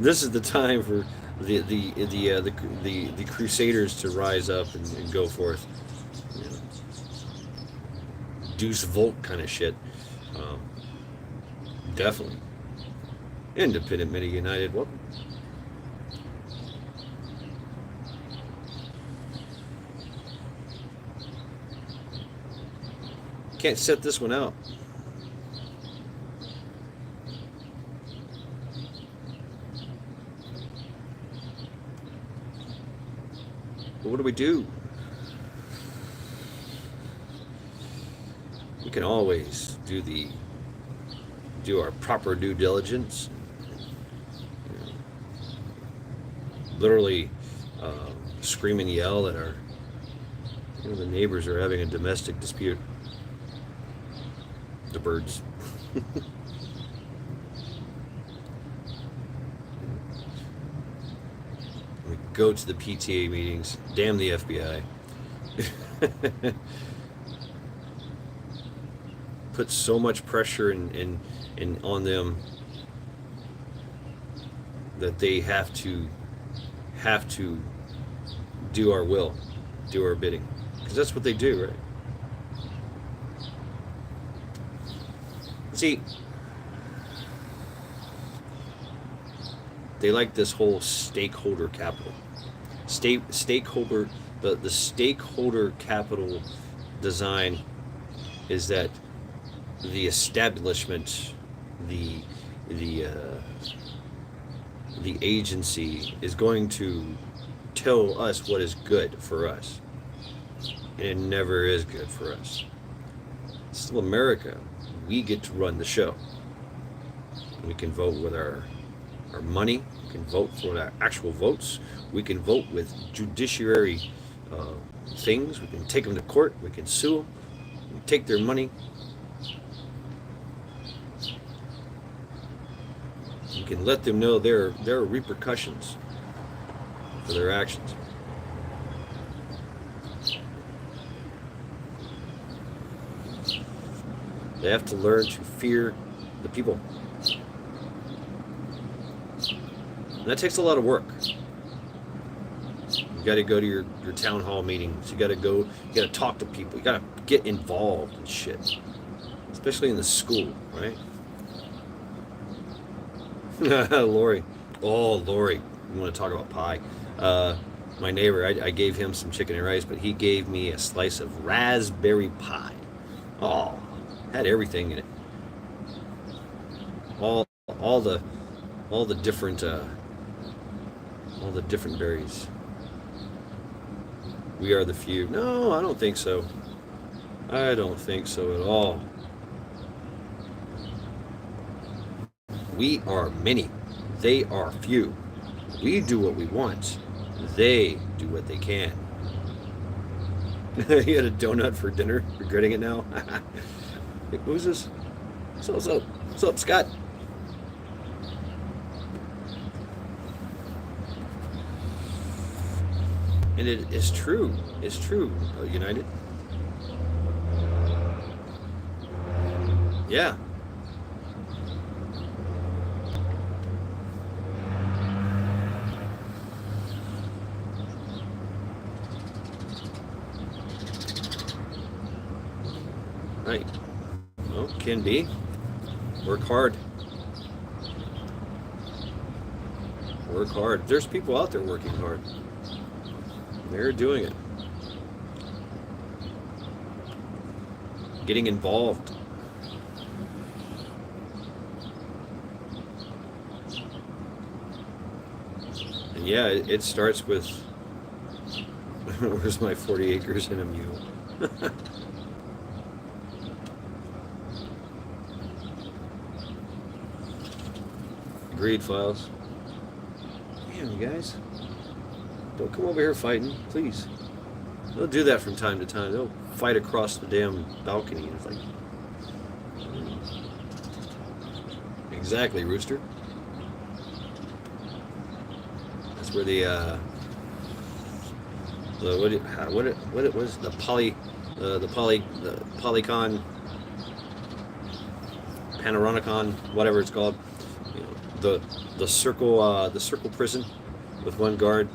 This is the time for the crusaders to rise up and go forth. You know, Deuce Volt kind of shit. Um, Definitely. Independent Mini United. What? Can't set this one out. But what do we do? We can always do our proper due diligence. You know, literally scream and yell at our. You know, the neighbors are having a domestic dispute. The birds. We go to the PTA meetings. Damn the FBI. Put so much pressure in on them that they have to do our will, do our bidding, because that's what they do, right? See, they like this whole stakeholder capital. Stakeholder, the stakeholder capital design is that the establishment, the the agency is going to tell us what is good for us, and it never is good for us. It's still America. We get to run the show. We can vote with our money. We can vote for our actual votes. We can vote with judiciary uh, things. We can take them to court. We can sue them. We can take their money. We can let them know there are repercussions for their actions. They have to learn to fear the people. And that takes a lot of work. You got to go to your town hall meetings. You got to talk to people. You got to get involved in shit. Especially in the school, right? Lori. Oh, Lori. You want to talk about pie. My neighbor, I gave him some chicken and rice, but he gave me a slice of raspberry pie. Oh, had everything in it. All all the all the different berries. We are the few. No, I don't think so. I don't think so at all. We are many. They are few. We do what we want. They do what they can. You had a donut for dinner? Regretting it now? Hey, who's this? What's up? What's up, Scott? And it is true. It's true, United. Yeah. Right. Well, can be. Work hard. Work hard. There's people out there working hard. They're doing it. getting involved. And yeah, it starts with, where's my 40 acres and a mule? Agreed, Files. Damn, you guys. Don't come over here fighting, please. They'll do that from time to time. They'll fight across the damn balcony. And it's like, exactly, Rooster. That's where the what it was, the polycon, panoramicon, whatever it's called. You know, the circle prison with one guard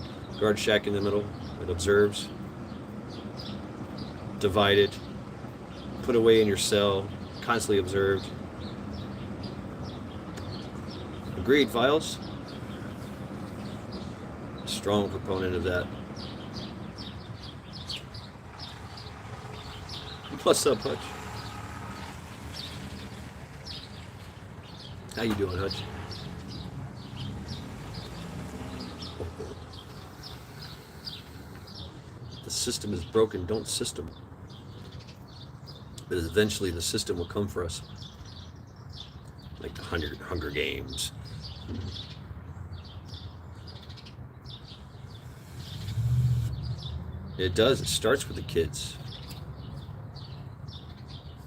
shack in the middle that observes. Divided, put away in your cell, constantly observed. Agreed, Files. Strong proponent of that. What's up, Hutch? How you doing, Hutch? The system is broken, don't system. But eventually the system will come for us. Like the Hunger Games. It does. It starts with the kids.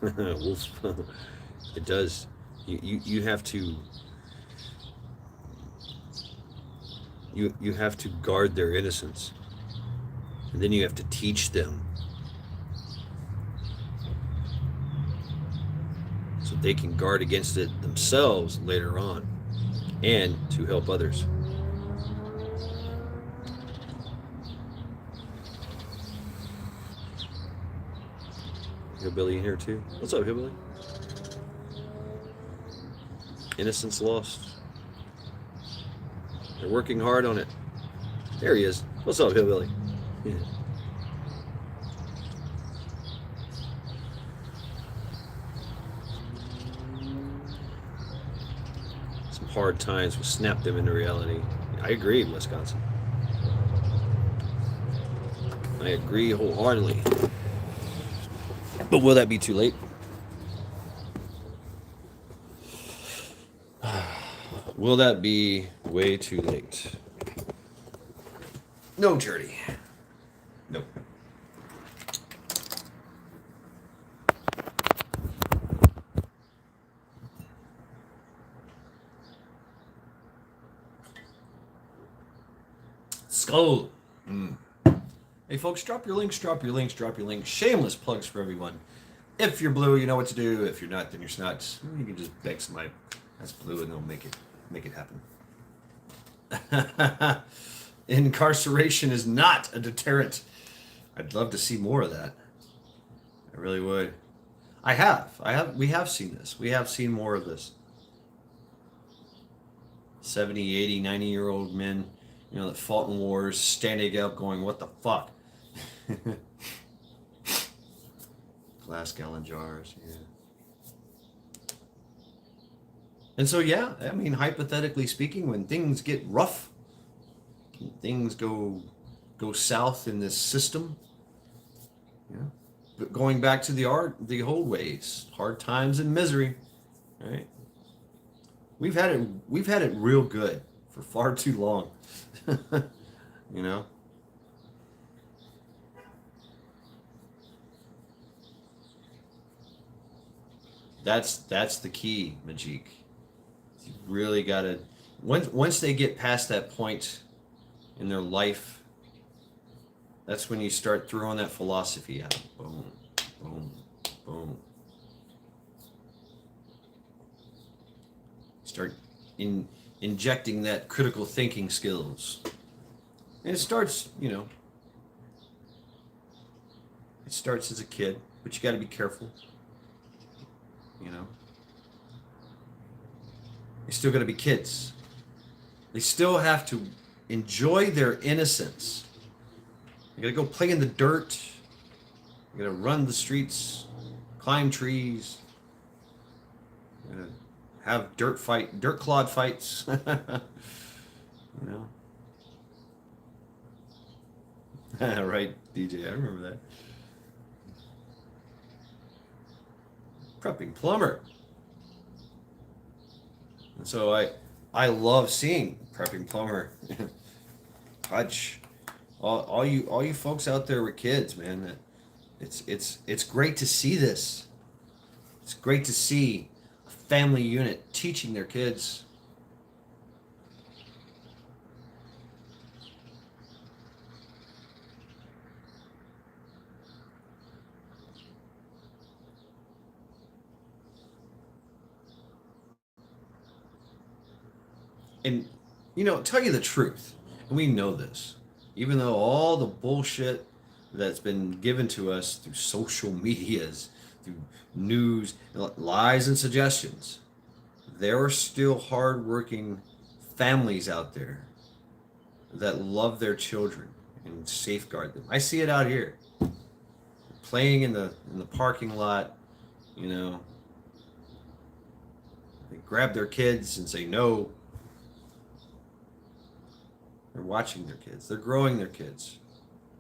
Wolf. It does. You have to. You have to guard their innocence, and then you have to teach them so they can guard against it themselves later on, and to help others. Hillbilly in here too. What's up, Hillbilly? Innocence lost. They're working hard on it. There he is. What's up, Hillbilly? Yeah. Some hard times will snap them into reality. I agree, Wisconsin. I agree wholeheartedly. But will that be too late? Will that be way too late? No, Jerry. Nope. Skull. Hey folks, drop your links. Shameless plugs for everyone. If you're blue, you know what to do. If you're not, then you're snot. You can just beg somebody that's blue and they'll make it happen. Incarceration is not a deterrent. I'd love to see more of that. I really would. We have seen this. We have seen more of this. 70, 80, 90-year-old men, you know, that fought in wars, standing up going, what the fuck? Glass gallon jars, yeah. And so, yeah, I mean, hypothetically speaking, when things get rough, things go south in this system, yeah. But going back to the old ways, hard times and misery, right? We've had it real good for far too long, you know. That's the key, Majik. You really gotta, once they get past that point in their life, that's when you start throwing that philosophy out. Boom, boom, boom. Start injecting that critical thinking skills. And it starts, you know, it starts as a kid, but you got to be careful. You know, they still got to be kids. They still have to enjoy their innocence. You got to go play in the dirt. You got to run the streets, climb trees, have dirt clod fights. You know, right, DJ, I remember that. Prepping plumber. And so I love seeing prepping plumber. Touch all you folks out there with kids, man. It's great to see this. It's great to see a family unit teaching their kids. And, tell you the truth, and we know this, even though all the bullshit that's been given to us through social medias, through news, lies, and suggestions, there are still hardworking families out there that love their children and safeguard them. I see it out here, playing in the parking lot. They grab their kids and say no. They're watching their kids. They're growing their kids,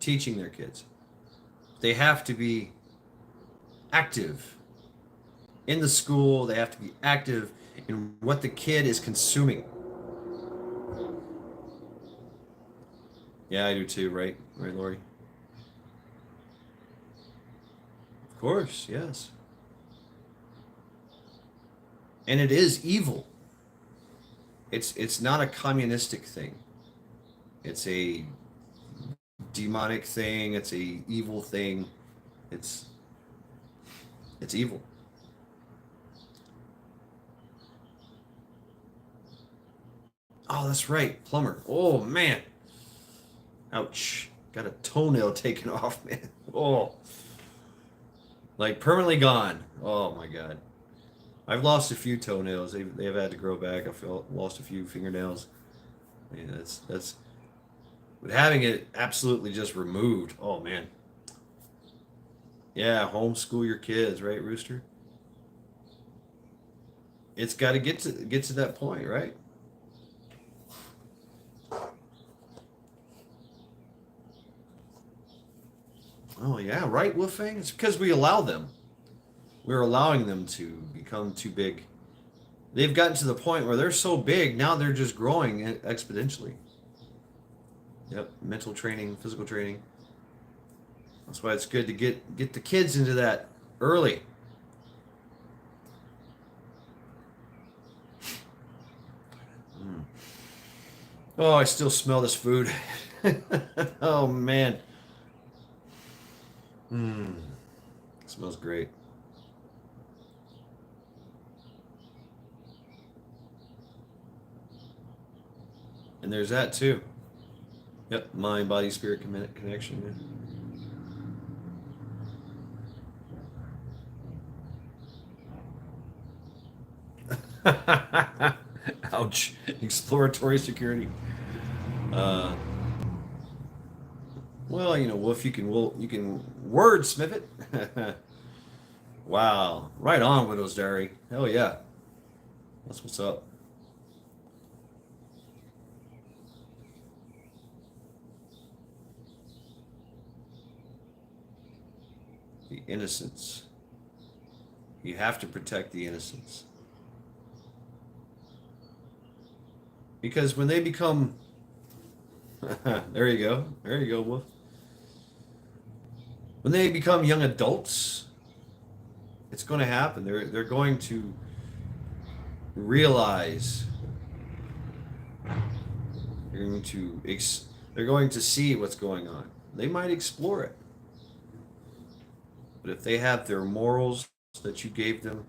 teaching their kids. They have to be active in the school. They have to be active in what the kid is consuming. Yeah, I do too, right? Right, Lori? Of course, yes. And it is evil. It's not a communistic thing. It's a demonic thing. It's a evil thing. It's evil. Oh, that's right, plumber. Oh man, ouch! Got a toenail taken off, man. Oh, like permanently gone. Oh my God. I've lost a few toenails. They've had to grow back. Lost a few fingernails. Yeah, that's. But having it absolutely just removed, oh man. Yeah, homeschool your kids, right, Rooster? It's got to get to that point, right? Oh yeah, right, Wolfang. It's because we allow them. We're allowing them to become too big. They've gotten to the point where they're so big now they're just growing exponentially. Yep, mental training, physical training. That's why it's good to get the kids into that early. Oh, I still smell this food. Oh man. It smells great. And there's that too. Yep, mind, body, spirit connection. Ouch. Exploratory security. Well, Wolf, you can wordsmith it. Wow. Right on, Widow's Diary. Hell yeah. That's what's up. The innocence. You have to protect the innocence. Because when they become there you go, Wolf. When they become young adults, it's going to happen. They're going to realize. They're going to see what's going on. They might explore it. But if they have their morals that you gave them,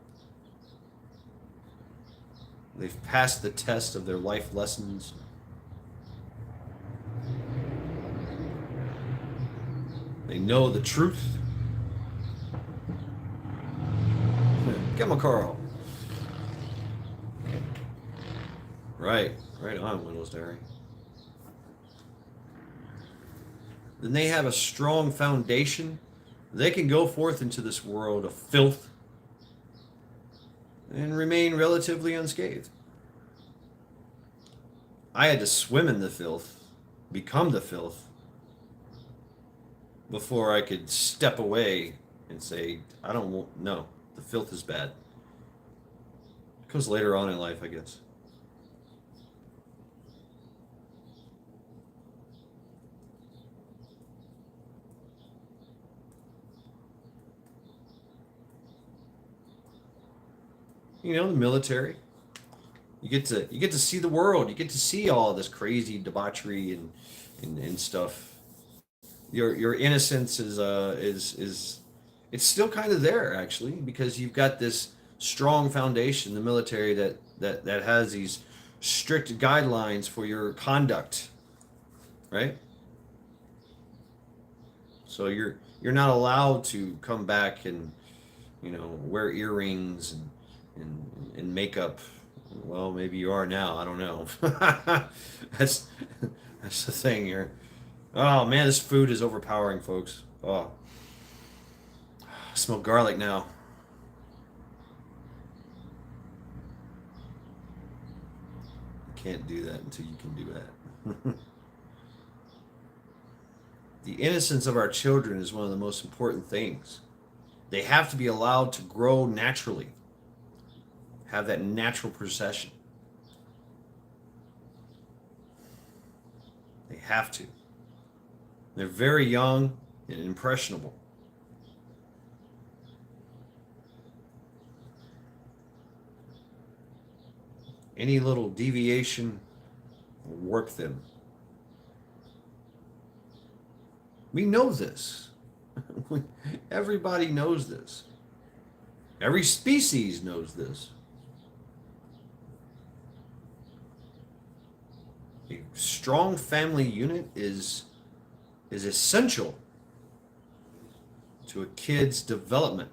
they've passed the test of their life lessons, they know the truth. Come on, Carl. Right on, Widow's Diary. Then they have a strong foundation. They can go forth into this world of filth and remain relatively unscathed. I had to swim in the filth, become the filth, before I could step away and say, I don't want, no, the filth is bad. It comes later on in life, I guess. You know, the military. You get to see the world. You get to see all this crazy debauchery and stuff. Your innocence is it's still kind of there actually, because you've got this strong foundation, the military, that has these strict guidelines for your conduct, right? So you're not allowed to come back and, wear earrings and makeup. Well, maybe you are now. I don't know. that's that's the thing here. Oh man, this food is overpowering, folks. Oh, I smell garlic now. I can't do that until you can do that. The innocence of our children is one of the most important things. They have to be allowed to grow naturally, have that natural procession. They have to. They're very young and impressionable. Any little deviation will warp them. We know this. Everybody knows this. Every species knows this. A strong family unit is essential to a kid's development.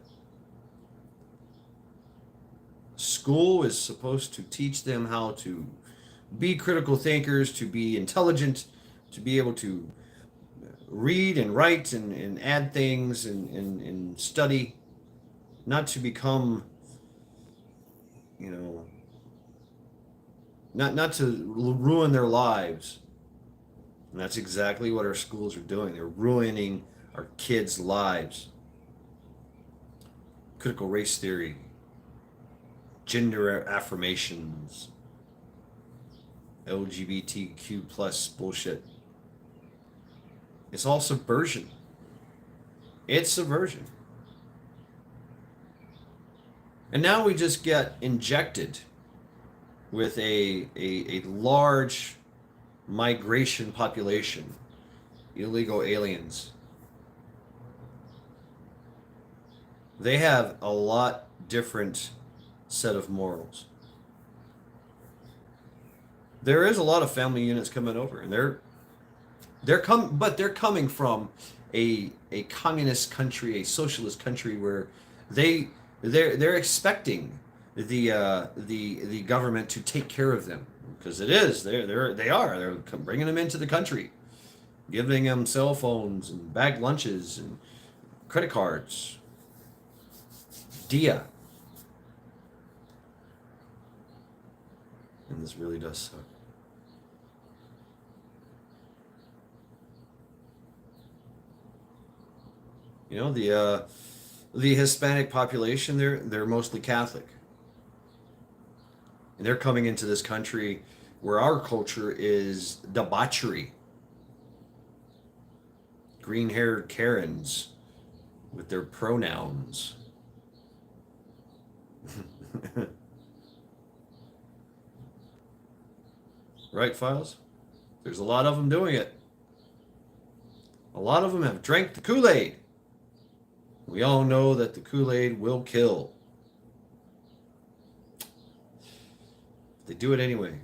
School is supposed to teach them how to be critical thinkers, to be intelligent, to be able to read and write and add things and study, not to become, not to ruin their lives. And that's exactly what our schools are doing. They're ruining our kids' lives. Critical race theory, gender affirmations, LGBTQ plus bullshit. It's all subversion. It's subversion. And now we just get injected with a large migration population, illegal aliens. They have a lot different set of morals. There is a lot of family units coming over, and they're coming from a communist country, a socialist country where they're expecting the government to take care of them, because they're bringing them into the country, giving them cell phones and bagged lunches and credit cards, dia, and this really does suck. The Hispanic population, they're mostly Catholic. And they're coming into this country where our culture is debauchery. Green-haired Karens with their pronouns. Right, Files? There's a lot of them doing it. A lot of them have drank the Kool-Aid. We all know that the Kool-Aid will kill. They do it anyway.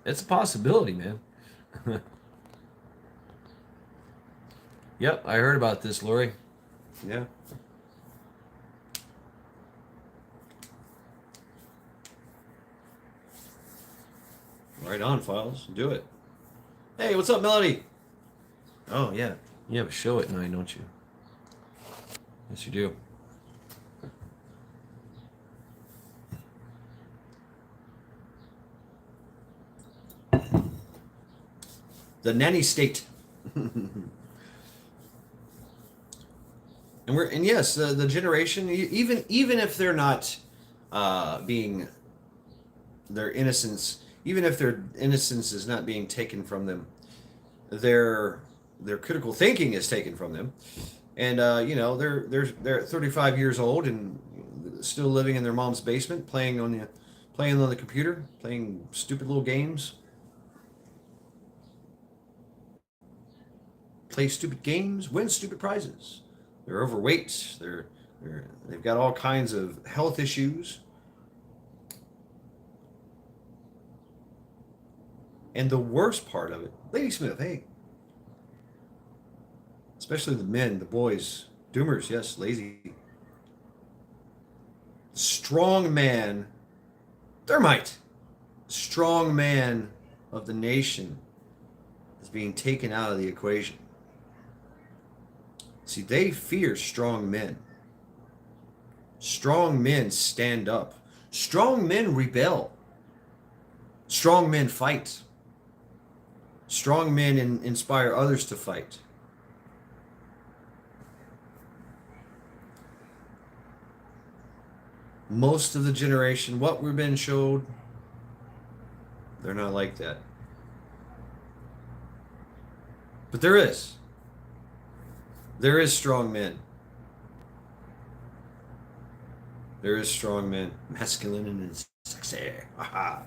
It's a possibility, man. Yep, I heard about this, Lori. Yeah. Right on, Files. Do it. Hey, what's up, Melody? Oh, yeah. You have a show at 9, don't you? Yes, you do. The nanny state. And yes, the generation, even if they're not being their innocence, even if their innocence is not being taken from them, their critical thinking is taken from them, and they're 35 years old and still living in their mom's basement, playing on the computer, playing stupid little games, play stupid games, win stupid prizes. They're overweight. They've got all kinds of health issues. And the worst part of it, Lady Smith, hey, especially the men, the boys, doomers, yes, lazy. Strong man, thermite, strong man of the nation is being taken out of the equation. See, they fear strong men. Strong men stand up. Strong men rebel. Strong men fight. Strong men inspire others to fight. Most of the generation, what we've been showed, they're not like that. But there is. There is strong men. There is strong men. Masculine and sexy. Aha.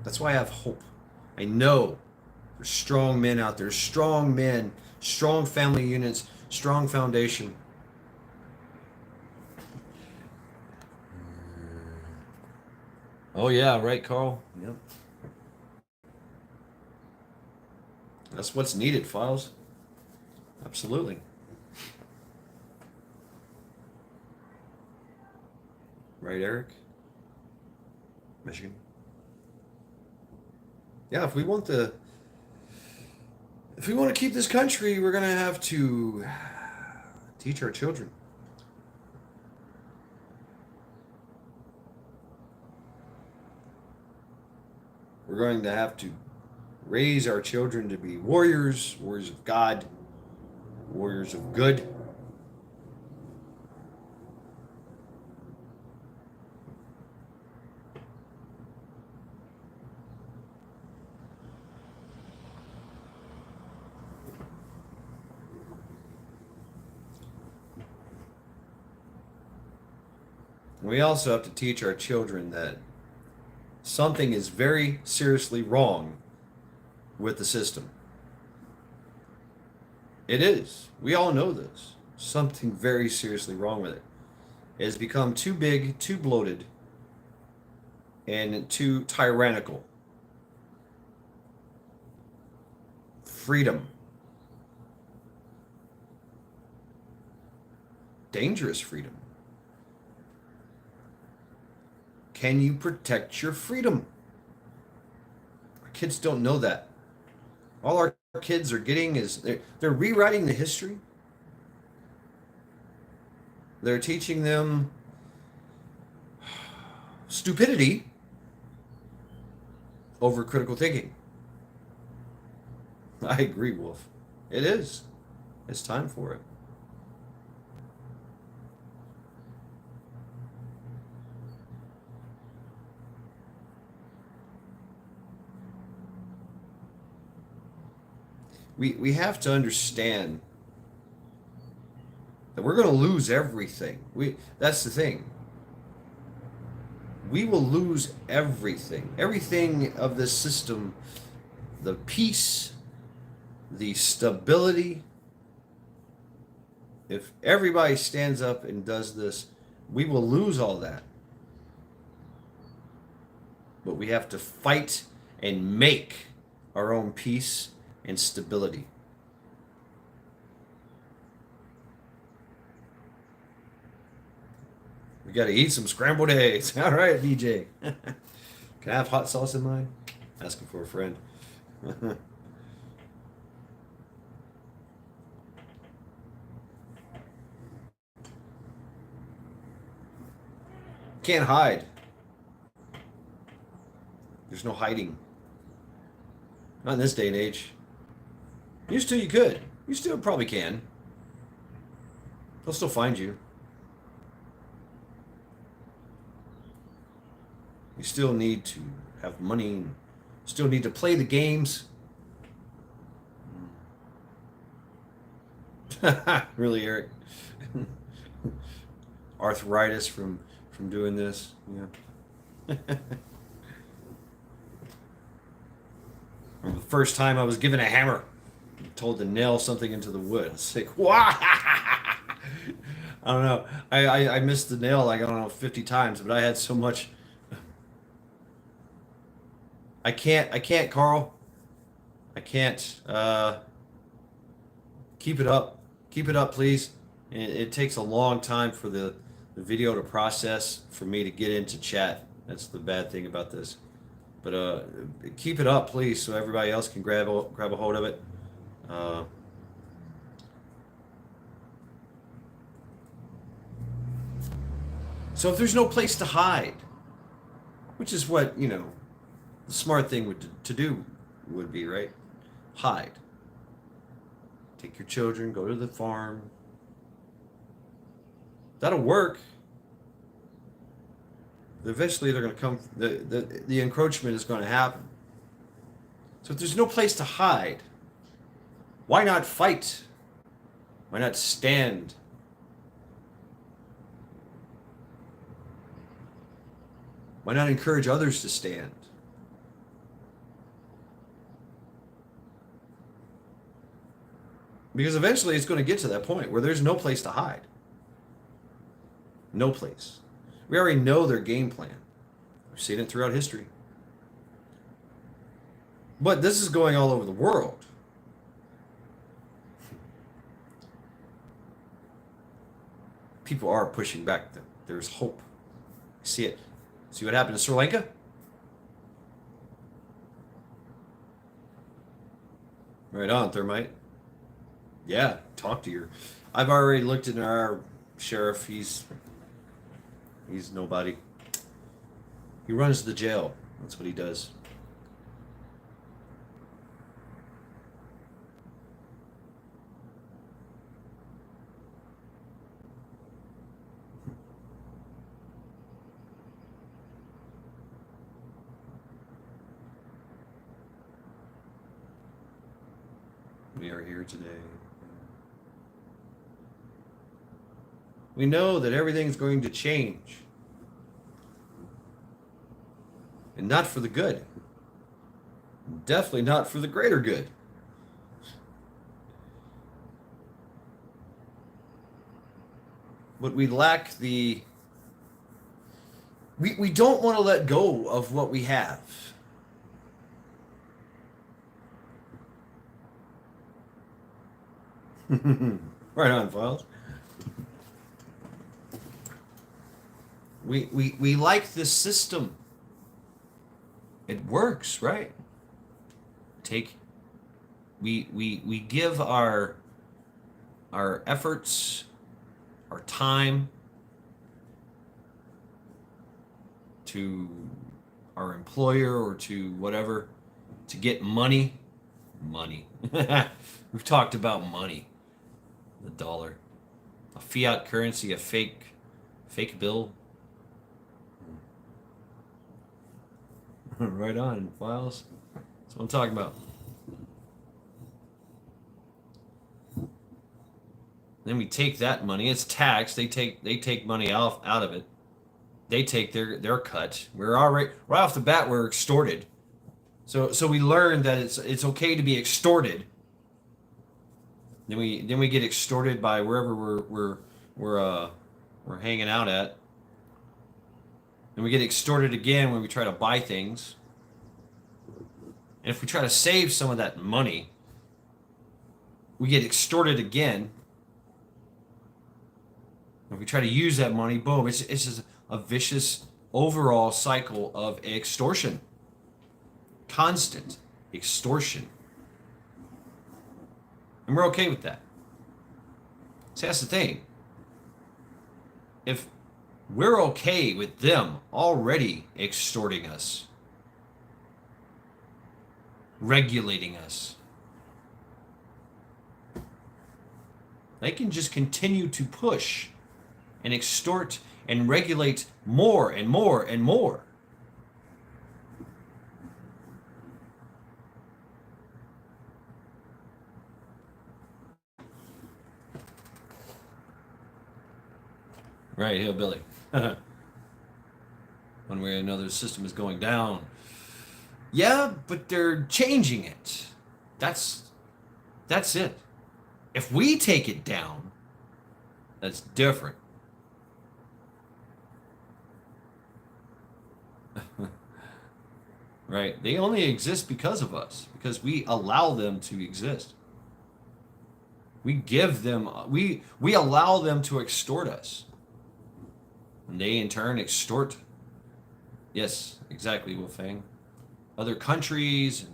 That's why I have hope. I know there's strong men out there. Strong men. Strong family units. Strong foundation. Oh yeah, right, Carl? Yep. That's what's needed, Files. Absolutely. Right, Eric? Michigan. Yeah, if we want to keep this country, we're gonna have to teach our children. We're going to have to raise our children to be warriors, warriors of God, warriors of good. We also have to teach our children that something is very seriously wrong with the system. It is. We all know this. Something very seriously wrong with it. It has become too big, too bloated, and too tyrannical. Freedom. Dangerous freedom. Can you protect your freedom? Our kids don't know that. All our kids are getting is they're rewriting the history. They're teaching them stupidity over critical thinking. I agree, Wolf. It is. It's time for it. We have to understand that we're going to lose everything. That's the thing. We will lose everything. Everything of this system, the peace, the stability. If everybody stands up and does this, we will lose all that. But we have to fight and make our own peace and stability. You got to eat some scrambled eggs. All right, DJ. Can I have hot sauce in mine? Asking for a friend. Can't hide. There's no hiding. Not in this day and age. Used to, you could. You still probably can. They'll still find you. You still need to have money. Still need to play the games. Really, Eric? Arthritis from doing this. Yeah. The first time I was given a hammer, told to nail something into the wood. It's like, wow. I don't know. I missed the nail like, I don't know, 50 times, but I had so much. I can't, Carl. I can't. Keep it up. Keep it up, please. It takes a long time for the video to process for me to get into chat. That's the bad thing about this. But keep it up, please, so everybody else can grab a hold of it. So if there's no place to hide, which is what, you know, the smart thing to do would be, right? Hide. Take your children, go to the farm. That'll work. Eventually they're going to come, the encroachment is going to happen. So if there's no place to hide, why not fight? Why not stand? Why not encourage others to stand? Because eventually it's going to get to that point where there's no place to hide. No place. We already know their game plan. We've seen it throughout history. But this is going all over the world. People are pushing back. There's hope. See it. See what happened to Sri Lanka? Right on, Thermite. Yeah, talk to your... I've already looked at our sheriff. He's nobody. He runs the jail. That's what he does. We are here today. We know that everything's going to change. And not for the good. Definitely not for the greater good. But we lack the... We don't want to let go of what we have. Right on, Files. We like this system. It works, right? We give our efforts, our time to our employer or to whatever to get money. We've talked about money. The dollar, a fiat currency, a fake bill. Right on, Files. That's what I'm talking about. Then we take that money. It's taxed. They take money out of it. They take their cut. We're already right off the bat. We're extorted. So we learn that it's okay to be extorted. Then we get extorted by wherever we're hanging out at. And we get extorted again when we try to buy things. And if we try to save some of that money, we get extorted again. If we try to use that money, boom, it's just a vicious overall cycle of extortion. Constant extortion. And we're okay with that. See, that's the thing. If we're okay with them already extorting us, regulating us, they can just continue to push and extort and regulate more and more and more. Right, hillbilly. One way or another, the system is going down. Yeah, but they're changing it. That's it. If we take it down, that's different. Right? They only exist because of us, because we allow them to exist. We give them, we allow them to extort us. And they in turn extort, yes, exactly, Wolfang, other countries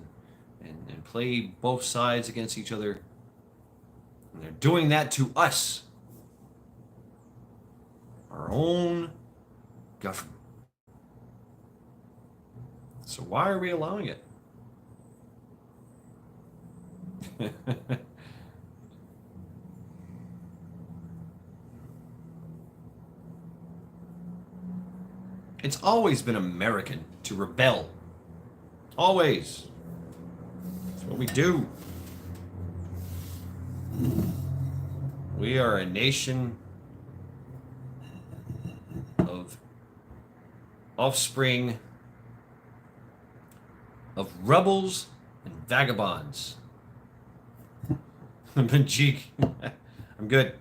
and play both sides against each other. And they're doing that to us, our own government. So why are we allowing it? It's always been American to rebel. Always. That's what we do. We are a nation of offspring of rebels and vagabonds. Majik, I'm good.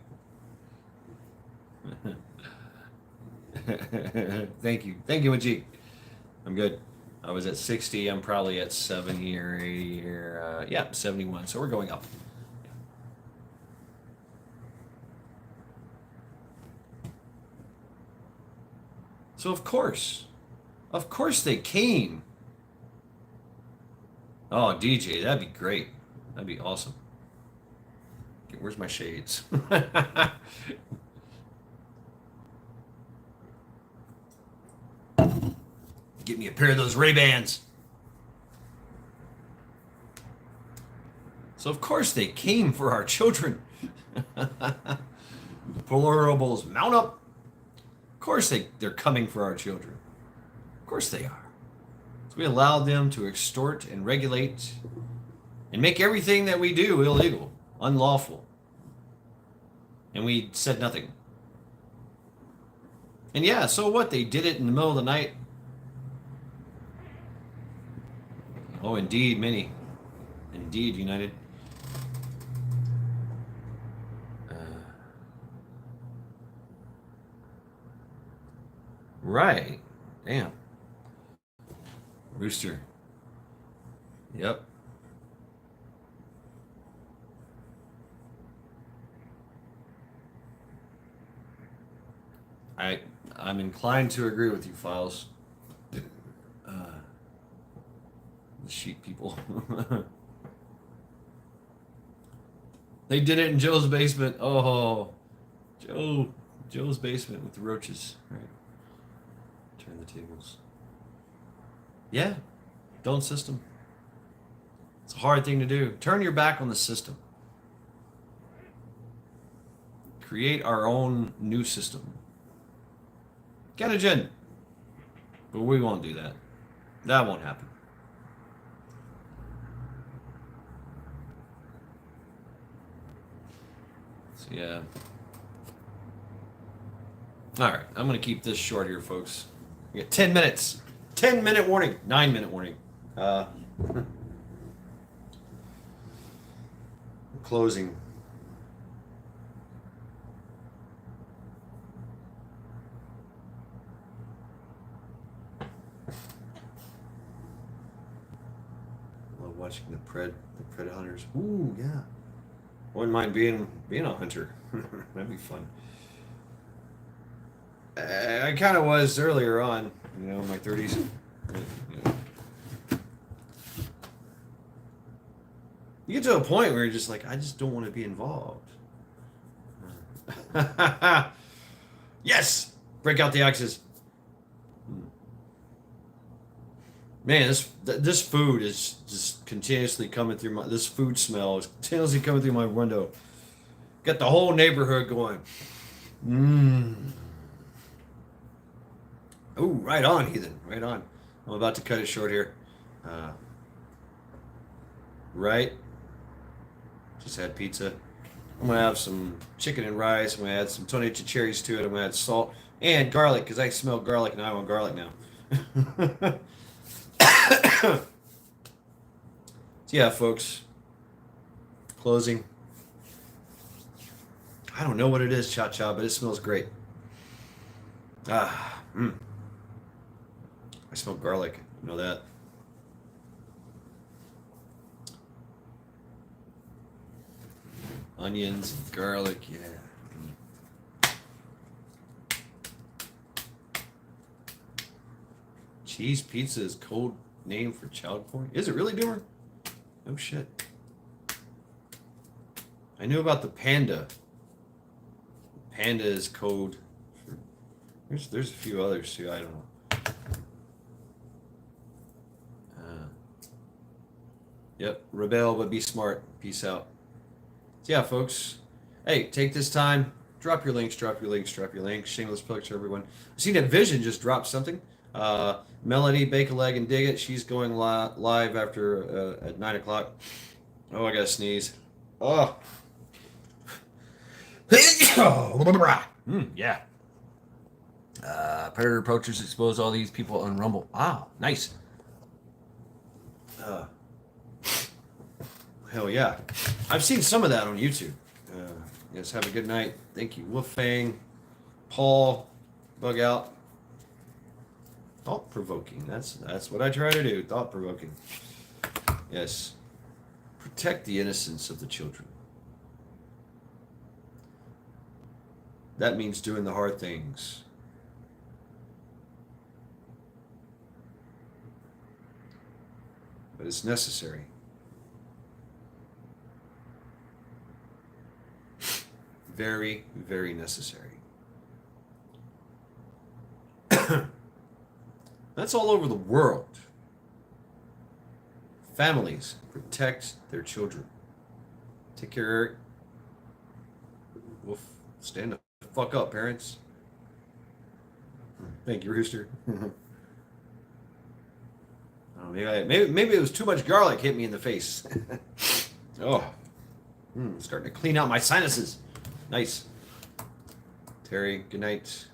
Thank you, Majik. I'm good. I was at 60. I'm probably at 70 or 80 or yeah, 71. So we're going up. So of course they came. Oh, DJ, that'd be great. That'd be awesome. Okay, where's my shades? Get me a pair of those Ray-Bans. So of course they came for our children. Deplorables, mount up. Of course they're coming for our children. Of course they are. So we allow them to extort and regulate and make everything that we do illegal, unlawful. And we said nothing. And yeah, so what? They did it in the middle of the night. Oh, indeed, many. Indeed, United. Right. Damn. Rooster. Yep. I'm inclined to agree with you, Files. The sheep people. They did it in Joe's basement. Oh, Joe's basement with the roaches. Right. Turn the tables. Yeah, don't system. It's a hard thing to do. Turn your back on the system. Create our own new system. Get a gin. But we won't do that. That won't happen. So yeah. All right, I'm going to keep this short here, folks. We got 10 minutes. 10-minute warning. 9-minute warning. Closing. Love watching the pred hunters. Ooh, yeah. Wouldn't mind being a hunter. That'd be fun. I kind of was earlier on, you know, in my 30s. You get to a point where you're just like, I just don't want to be involved. Yes! Break out the axes. Man, this food is just continuously coming through my. This food smell is continuously coming through my window. Got the whole neighborhood going. Mmm. Oh, right on, Heathen. Right on. I'm about to cut it short here. Right. Just had pizza. I'm gonna have some chicken and rice. I'm gonna add some tonnager cherries to it. I'm gonna add salt and garlic because I smell garlic and I want garlic now. So yeah, folks. Closing. I don't know what it is, cha-cha, but it smells great. I smell garlic. You know that. Onions, garlic, yeah. Cheese pizza is code name for child porn? Is it really, Doomer? Oh shit. I knew about the panda. Panda is code for... There's a few others too, I don't know. Yep, rebel but be smart. Peace out. So yeah, folks. Hey, take this time. Drop your links, drop your links, drop your links. Shameless plug to everyone. I seen that Vision just dropped something. Melody, Bake a Leg and Dig It. She's going live after at 9 o'clock. Oh, I gotta sneeze. Oh. Yeah. Predator approachers expose all these people on Rumble. Wow, nice. Hell yeah. I've seen some of that on YouTube. Yes, have a good night. Thank you. Wolf Fang, Paul, Bug Out. Thought provoking. That's what I try to do. Thought provoking. Yes. Protect the innocence of the children. That means doing the hard things. But it's necessary. Very, very necessary. That's all over the world. Families protect their children. Take care, Eric. Wolf, stand the fuck up, parents. Thank you, Rooster. Oh, maybe it was too much garlic hit me in the face. Oh, starting to clean out my sinuses. Nice. Terry, good night.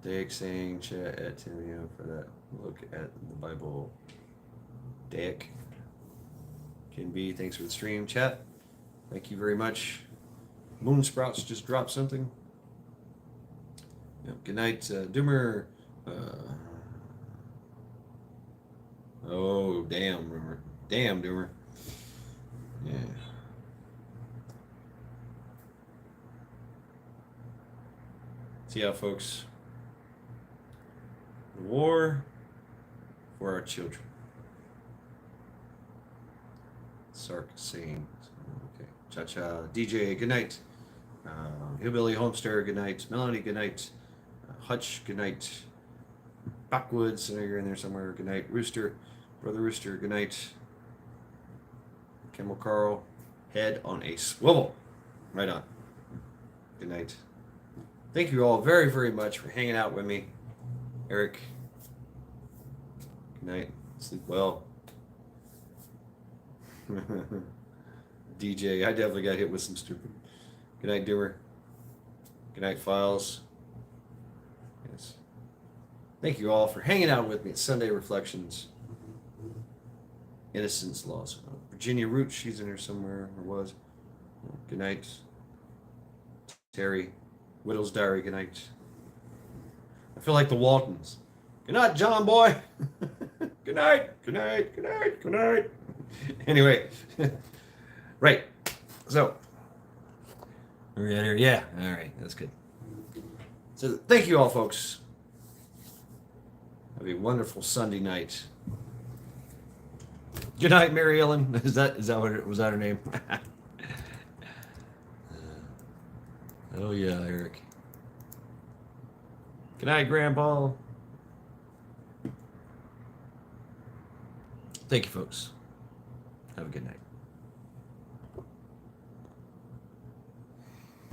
Dake saying chat at Timio for that look at the Bible. Dake. Can be, thanks for the stream. Chat, thank you very much. Moon Sprouts just dropped something. Yep. Good night, Doomer. Oh, damn, Doomer. Damn, Doomer. Yeah. See ya, folks. The war for our children. Sark saying, okay. Cha-cha. DJ, good night. Hillbilly Homester, good night. Melanie, good night. Hutch, good night. Backwoods, I know you're in there somewhere. Good night. Rooster, Brother Rooster, good night. Camel Carl, head on a swivel. Right on. Good night. Thank you all very, very much for hanging out with me. Eric, good night. Sleep well. DJ, I definitely got hit with some stupid. Good night, Doomer. Good night, Files. Yes. Thank you all for hanging out with me at Sunday Reflections. Innocence Laws. Virginia Root, she's in here somewhere, or was. Good night. Terry. Whittle's Diary, good night. I feel like the Waltons. Good night, John boy. Good night, good night, good night, good night. Anyway, right. So, we're out here. Yeah, all right, that's good. So thank you all, folks. Have a wonderful Sunday night. Good night, Mary Ellen. Is that what it was? That her name? Oh yeah, Eric. Good night, Grandpa. Thank you, folks. Have a good night.